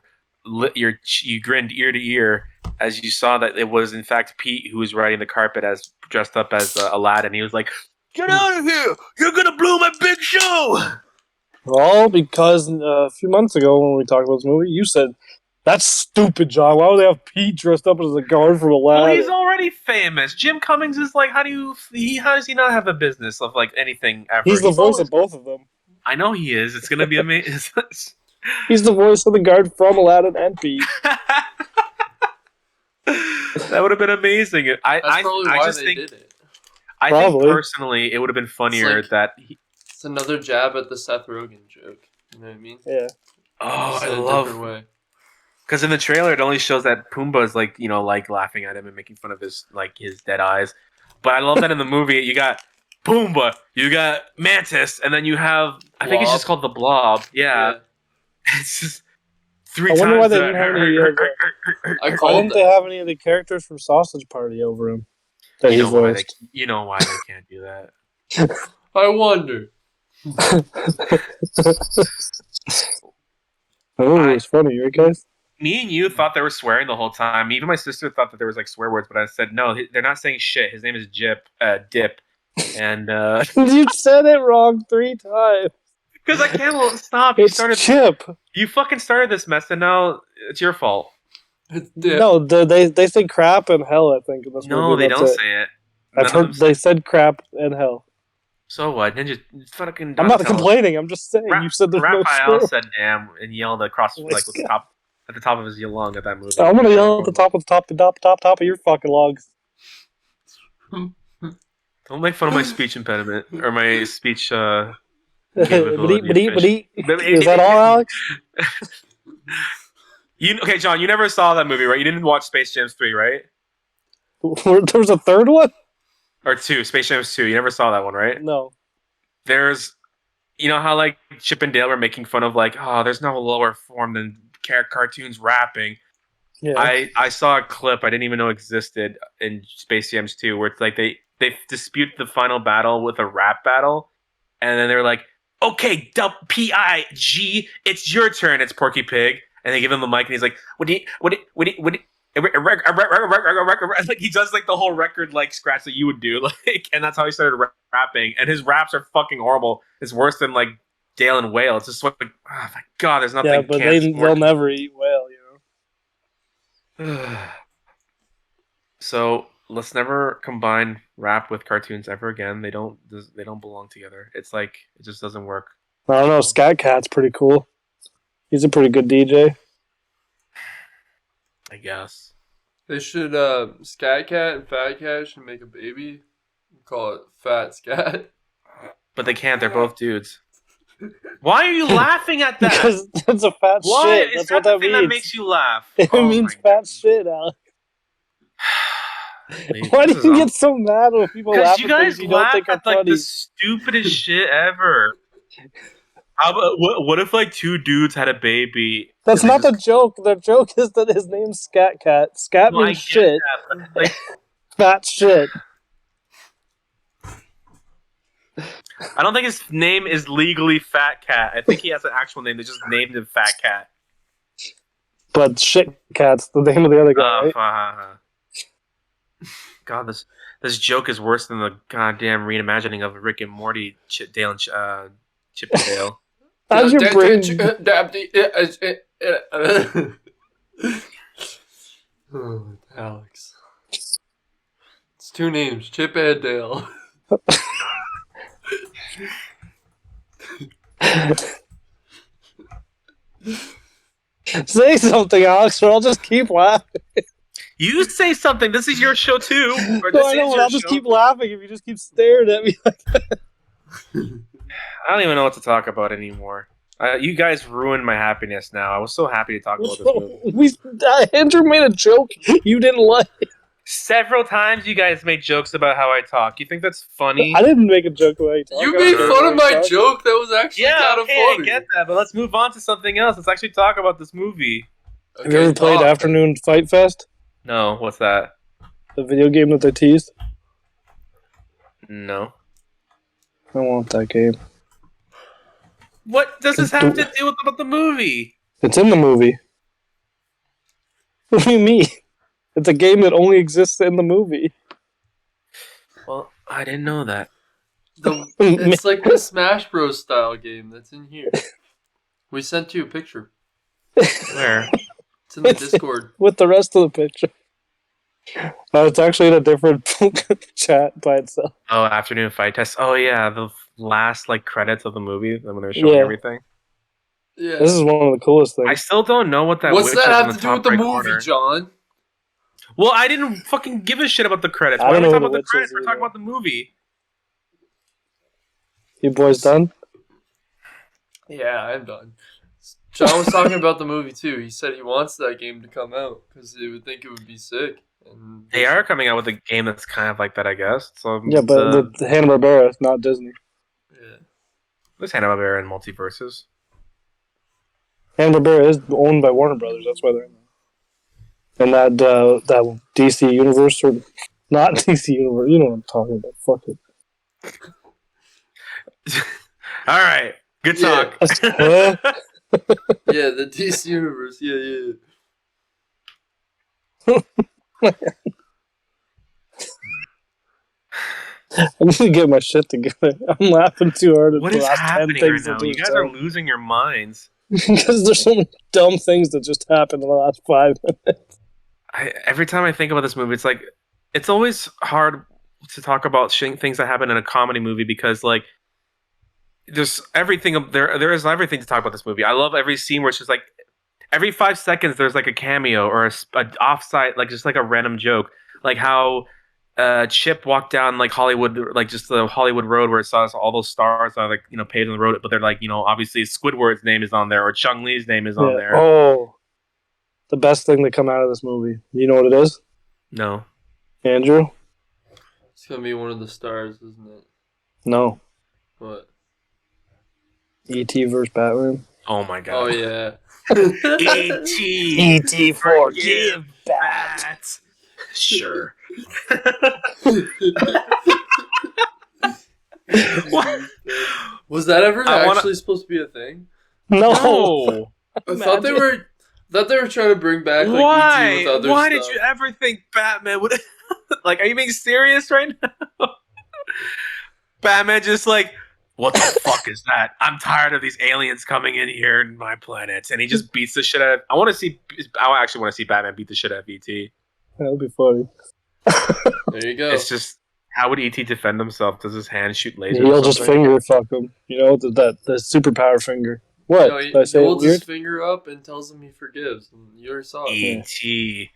grinned ear to ear as you saw that it was in fact Pete who was riding the carpet as dressed up as Aladdin. He was like, "Get out of here! You're gonna blow my big show!" All because a few months ago when we talked about this movie, you said, "That's stupid, John. Why would they have Pete dressed up as a guard from Well, Aladdin?" he's already famous. Jim Cummings is like, how does he not have a business of like anything ever? He's the voice always- of both of them. I know he is. It's gonna be amazing. He's the voice of the guard from Aladdin and Pete. That would have been amazing. That's probably I why just they think did it. Probably. think personally it would have been funnier It's that. It's another jab at the Seth Rogen joke. You know what I mean? Yeah. Oh, Just I in a love different way. because in the trailer it only shows that Pumbaa's like like laughing at him and making fun of his dead eyes. But I love that in the movie you got Pumbaa, you got Mantis, and then you have I think it's Blob. just called the Blob. Yeah. It's just three I times. wonder why they didn't have any I Why called didn't they have any of the characters from Sausage Party over him? That he you voiced. know why they can't do that. I wonder. Oh, it was funny, right, guys? Me and you thought they were swearing the whole time. Even my sister thought that there was like swear words, but I said no. They're not saying shit. His name is Dip, and You said it wrong 3 times. because I can't stop. You It's started. Chip. You fucking started this mess, and now it's your fault. It's Dip. No, they say crap and hell. I think in this No, movie. they That's don't it. say it. I've None of heard them say- they said crap and hell. So what? Ninja fucking. I'm not Donatello- complaining. I'm just saying. You said there's no Raphael swear. said "damn" and yelled across Oh my like with the top at the top of his lung at that movie. I'm gonna yell at the top of your fucking logs. Don't make fun of my speech impediment or my speech. Is that all, Alex? Okay, John? You never saw that movie, right? You didn't watch Space Jam 3, right? There was a third one? Or 2, Space Jam 2. You never saw that one, right? No. There's, you know how like Chip and Dale were making fun of like, oh, there's no lower form than cartoons rapping. Yeah. I saw a clip I didn't even know existed in Space Jam 2 where it's like they dispute the final battle with a rap battle, and then they're like, okay, PIG, it's your turn. It's Porky Pig, and they give him the mic, and he's like, what do you like he does like the whole record like scratch that you would do, like, and that's how he started rapping. And his raps are fucking horrible. It's worse than like Dale and Whale. It's just like, oh my god, there's nothing. Yeah, but they'll never eat whale, you know. So let's never combine rap with cartoons ever again. They don't belong together. It's like it just doesn't work. I don't know. Scat Cat's pretty cool. He's a pretty good DJ. I guess. They should Scat Cat and Fat Cat should make a baby. Call it Fat Scat. But they can't. They're both dudes. Why are you laughing at that? Because that's a fat Why? shit. It's That's not what the that thing means. that makes you laugh. It Oh means my fat shit, Alex. God. Why do you get so mad when people Because laugh you at guys things you don't laugh think are at like funny? the stupidest shit ever. How about what if like 2 dudes had a baby? That's and they not the just- joke. The joke is that his name's Scat Cat. Scat No, I means get shit. that, but, like, Fat shit. I don't think his name is legally Fat Cat. I think he has an actual name. They just named him Fat Cat. But Shit Cat's the name of the other guy, right? God, this joke is worse than the goddamn reimagining of Rick and Morty, Chip and Dale. How's your brain? Oh, Alex. It's 2 names, Chip and Dale. Say something, Alex, or I'll just keep laughing. You say something. This is your show too. Or No, this I is know, but your I'll just show. keep laughing if you just keep staring at me. I don't even know what to talk about anymore. You guys ruined my happiness now. I was so happy to talk about this movie. Andrew made a joke you didn't like. Several times you guys made jokes about how I talk. You think that's funny? I didn't make a joke about you. You made fun of my joke. That was actually Yeah, kind of okay, I funny. get that, but let's move on to something else. Let's actually talk about this movie. Have you ever played Afternoon Fight Fest? No, what's that? The video game that they teased? No. I want that game. What does this have to do with about the movie? It's in the movie. What do you mean? It's a game that only exists in the movie. Well, I didn't know that. It's like the Smash Bros. Style game that's in here. We sent you a picture. Where? It's in the Discord. With the rest of the picture. It's actually in a different chat by itself. Oh, Afternoon Fight Test. Oh yeah, the last like credits of the movie when they were showing Yeah. everything. Yeah. This is one of the coolest things. I still don't know what that. What's witch that is have in to do with top the right movie, corner. John? Well, I didn't fucking give a shit about the credits. I Why are don't we know talking who about the the credits? witch We're is talking either. about the movie. You boys done? Yeah, I'm done. John was talking about the movie too. He said he wants that game to come out because he would think it would be sick. And They are coming out with a game that's kind of like that, I guess. So Yeah, but the Hanna-Barbera, not Disney. yeah. there's Hanna-Barbera in multiverses. Hanna-Barbera is owned by Warner Brothers. That's why they're in there. And that DC universe, or not DC universe. You know what I'm talking about. Fuck it. All right, good Yeah. talk. Huh? Yeah, the DC universe. Yeah. I need to get my shit together. I'm laughing too hard at What the is last 10 happening right things now? that You guys are losing your minds. because there's so many dumb things that just happened in the last 5 minutes. Every time I think about this movie, it's always hard to talk about things that happen in a comedy movie because like there's everything there is everything to talk about this movie. I love every scene where it's just like every 5 seconds there's like a cameo or a offsite, like just like a random joke, like how Chip walked down like Hollywood, like just the Hollywood Road where it saw all those stars are like paved on the road, but they're like obviously Squidward's name is on there or Chung Lee's name is on there. Oh, the best thing to come out of this movie. You know what it is? No, Andrew? It's gonna be one of the stars, isn't it? No. What? E.T. versus Batman. oh my god. Oh yeah. E.T. E.T. forgive Bat. Sure. What? Was that ever I wanna- actually supposed to be a thing? No. I thought they were trying to bring back like Why? E.T. with other Why stuff. did you ever think Batman would? Like, are you being serious right now? Batman just like, what the fuck is that? I'm tired of these aliens coming in here in my planet, and he just beats the shit out of. I actually want to see Batman beat the shit out of ET. That would be funny. There you go. It's just, how would ET defend himself? Does his hand shoot lasers? He'll or just something? finger fuck him. You know, the superpower finger. What? No, he Did I say it holds his weird? finger up and tells him he forgives. And you already saw it. ET,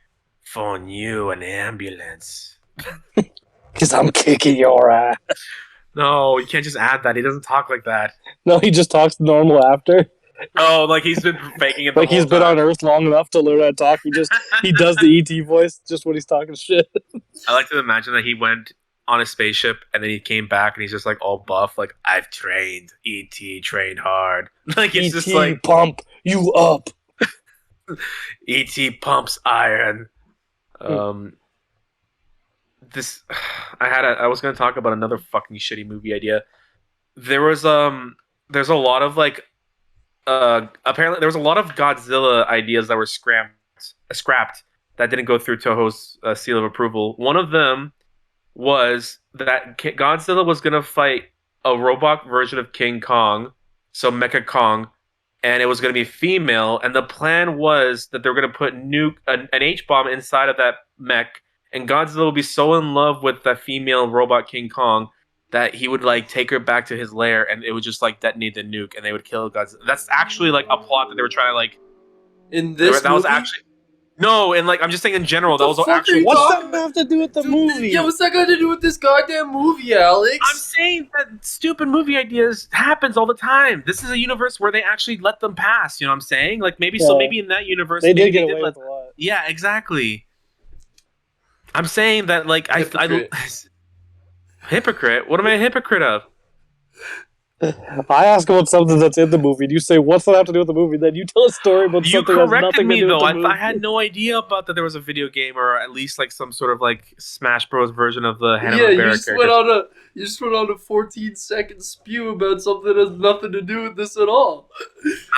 phone you an ambulance. Because I'm kicking your ass. No, you can't just add that. He doesn't talk like that. No, he just talks normal after. Oh, like he's been faking it. The Like he's whole been time. on Earth long enough to learn how to talk. He does the ET voice just when he's talking shit. I like to imagine that he went on a spaceship and then he came back and he's just like all buff, like I've trained. ET trained hard. Like it's just like pump you up. ET pumps iron. This I was gonna talk about another fucking shitty movie idea. There's a lot of like apparently there was a lot of Godzilla ideas that were scrapped that didn't go through Toho's seal of approval. One of them was that Godzilla was gonna fight a robot version of King Kong, so Mecha Kong, and it was gonna be female. And the plan was that they were gonna put an H-bomb inside of that mech, and Godzilla would be so in love with that female robot King Kong that he would like take her back to his lair, and it would just like detonate the nuke, and they would kill Godzilla. That's actually like a plot that they were trying to like. In this That was movie? actually no, and like I'm just saying in general, that was fuck are actually. you What's talking that have to do with the movie? Yeah, what's that got to do with this goddamn movie, Alex? I'm saying that stupid movie ideas happens all the time. This is a universe where they actually let them pass. You know what I'm saying? Like maybe Yeah. maybe in that universe They maybe did get away let. with a lot. Yeah, exactly. I'm saying that like Hypocrite. hypocrite. What am I a hypocrite of? I ask about something that's in the movie, and you say, "What's that have to do with the movie?" Then you tell a story about You something that has corrected nothing me to do though. with the movie. I had no idea about that there was a video game or at least like some sort of like Smash Bros version of the Hanna Yeah, Barbera you just characters. went on a 14-second spew about something that has nothing to do with this at all.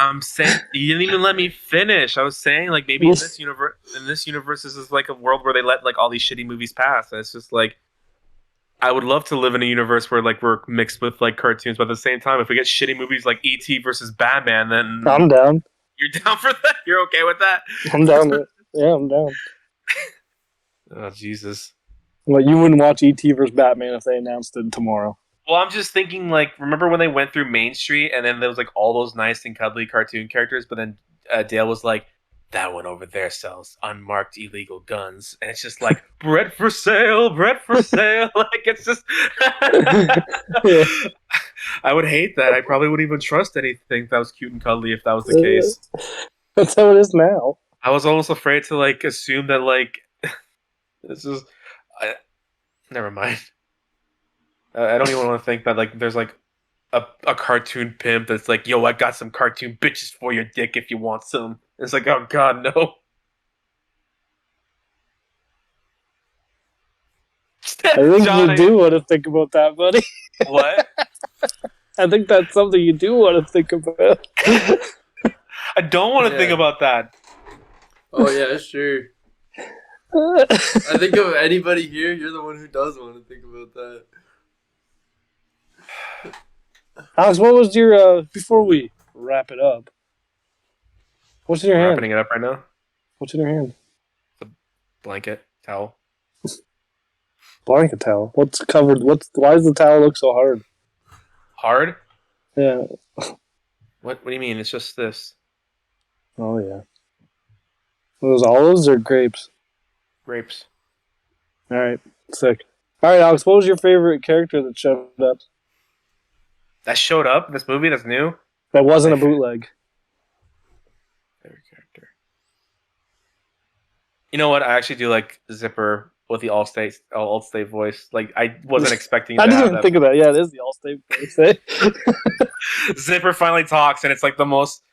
I'm saying you didn't even let me finish. I was saying like maybe in this universe, this is like a world where they let like all these shitty movies pass. And it's just like I would love to live in a universe where like we're mixed with like cartoons, but at the same time, if we get shitty movies like E.T. versus Batman, then I'm down. you're down for that. You're okay with that? I'm down with it. Yeah, I'm down. Oh Jesus. Well, you wouldn't watch E.T. vs. Batman if they announced it tomorrow. Well, I'm just thinking, like, remember when they went through Main Street and then there was, like, all those nice and cuddly cartoon characters, but then Dale was like, that one over there sells unmarked illegal guns. And it's just like, bread for sale, bread for sale. Like, it's just... Yeah. I would hate that. I probably wouldn't even trust anything that was cute and cuddly if that was the case. That's how it is now. I was almost afraid to, like, assume that, like, this is... never mind. I don't even want to think that like there's like a cartoon pimp that's like, yo, I got some cartoon bitches for your dick if you want some. It's like, oh god, no. I think John, you do want to think about that, buddy. What? I think that's something you do want to think about. I don't want to think Yeah. about that. Oh yeah, sure. I think of anybody here. You're the one who does want to think about that. Alex, what was your before we wrap it up? What's in your hand? Wrapping it up right now. What's in your hand? Blanket, towel. Blanket towel. What's covered? Why does the towel look so hard? Hard? Yeah. What do you mean? It's just this. Oh yeah. Are those olives or grapes? Grapes. All right, sick. All right, Alex. What was your favorite character that showed up? That showed up in this movie. That's new. That wasn't a bootleg. Favorite character. You know what? I actually do like Zipper with the Allstate voice. Like I wasn't expecting. I to didn't have even that. think of that. Yeah, it is the Allstate voice. Eh? Zipper finally talks, and it's like the most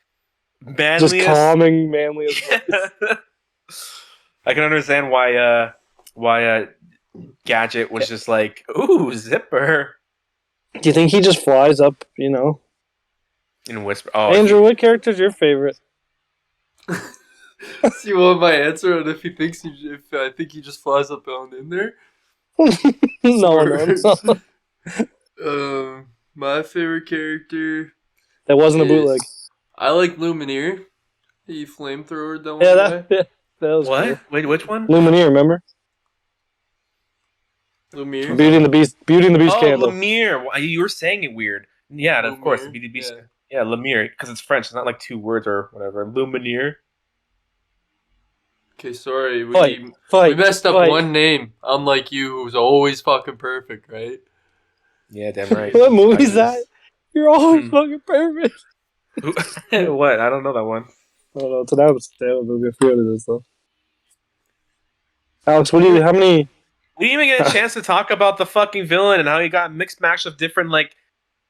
manliest. Just calming, manliest voice. I can understand why Gadget was just like, "Ooh, Zipper," Do you think he just flies up? You know, and whisper. Oh, Andrew, what character's your favorite? So you want my answer? And if I think he just flies up on in there. No. My favorite character. That wasn't a bootleg. I like Lumineer. He flamethrowered that one. Yeah, that was what? cool. Wait, which one? Lumineer, remember? Lumiere. Beauty and the Beast. Beauty and the Beast Oh, candle. Lemire. You were saying it weird. Yeah, and of course, Lumiere, Beauty Beast. yeah. Yeah, Lemire, because it's French. It's not like two words or whatever. Lumineer. Okay, sorry. We Fight. messed up fight. one name. Unlike you, who's always fucking perfect, right? Yeah, damn right. What movie's that? You're always fucking perfect. What? I don't know that one. I don't know. It's an Adam Sandler movie. I forget what it is though. Alex, how many? We didn't even get a chance to talk about the fucking villain and how he got mixed match of different like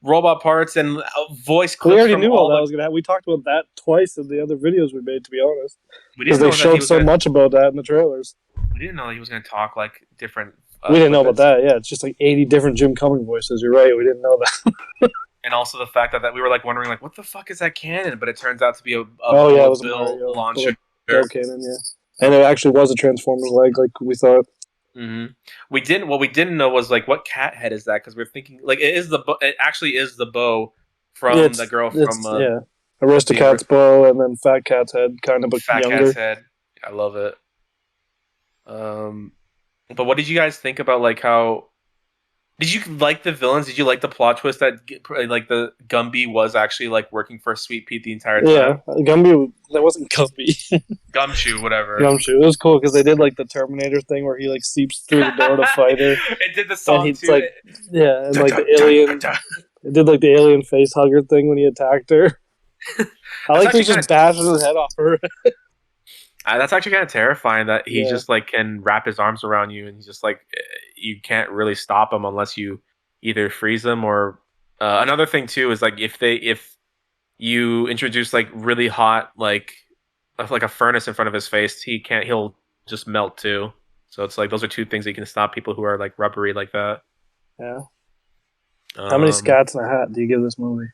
robot parts and voice clips. We already from knew all that the- was gonna happen. We talked about that twice in the other videos we made. To be honest, We because didn't they know that he showed was so gonna, much about that in the trailers. We didn't know that he was going to talk like different. We didn't know about puppets. that. Yeah, it's just like 80 different Jim Cummings voices. You're right. We didn't know that. And also the fact that we were like wondering like what the fuck is that cannon? But it turns out to be a It was a Bill Mario launcher. Bill Cannon, yeah. And it actually was a Transformers leg, like we thought. Mm-hmm. What we didn't know was like what cat head is that? Because we're thinking like it actually is the bow from It's- the girl It's, from yeah. Aristocat's bow and then Fat Cat's head, kind of, but Fat younger. Cat's head. I love it. But what did you guys think about like how? Did you like the villains? Did you like the plot twist that like the Gumby was actually like working for Sweet Pete the entire time? Yeah, Gumby. That wasn't Gumby. Gumshoe, whatever. Gumshoe. It was cool because they did like the Terminator thing where he like seeps through the door to fight her. It did the song he's too. like, yeah, and like the alien. It did like the alien face hugger thing when he attacked her. I like he actually just bashes his head off her. That's actually kind of terrifying that he Yeah. just like can wrap his arms around you and he's just like you can't really stop him unless you either freeze him or another thing too is like if you introduce like really hot like a furnace in front of his face he'll just melt too. So it's like those are two things that you can stop people who are like rubbery like that. Yeah. How many scats in a hat do you give this movie?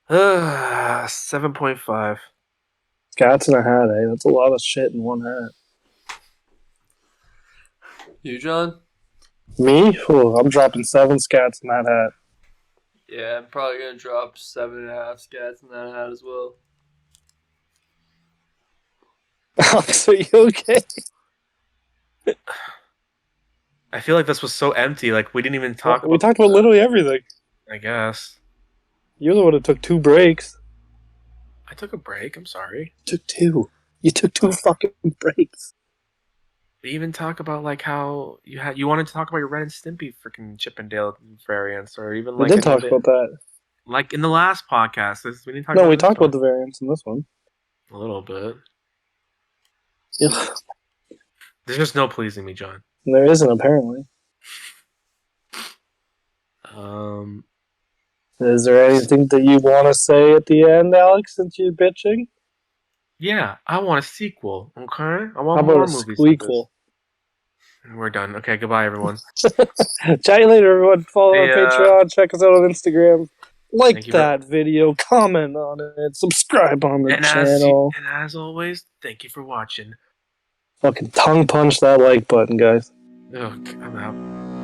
7.5. Scats in a hat, eh? That's a lot of shit in one hat. You, John? Me? Oh, I'm dropping 7 scats in that hat. Yeah, I'm probably gonna drop 7.5 scats in that hat as well. Alex, are you okay? I feel like this was so empty. Like we didn't even talk We talked about literally everything. I guess. You're the one who took 2 breaks. I took a break. I'm sorry. Took 2. You took 2 fucking breaks. We even talk about like how you wanted to talk about your Ren and Stimpy freaking Chippendale variants, or even like We did talk about that. like in the last podcast. We didn't talk. No, about we this talked one. about the variants in this one. A little bit. Yeah. There's just no pleasing me, John. There isn't, apparently. Is there anything that you want to say at the end, Alex, since you're bitching? Yeah, I want a sequel. Okay, I How want about more a movies. like squeakle? this. We're done. Okay, goodbye, everyone. Chat you later, everyone. Follow on Hey, Patreon. Check us out on Instagram. Like Thank you that video. Comment on it. Subscribe on the channel. And as always, thank you for watching. Fucking tongue punch that like button, guys. Ugh, I'm out.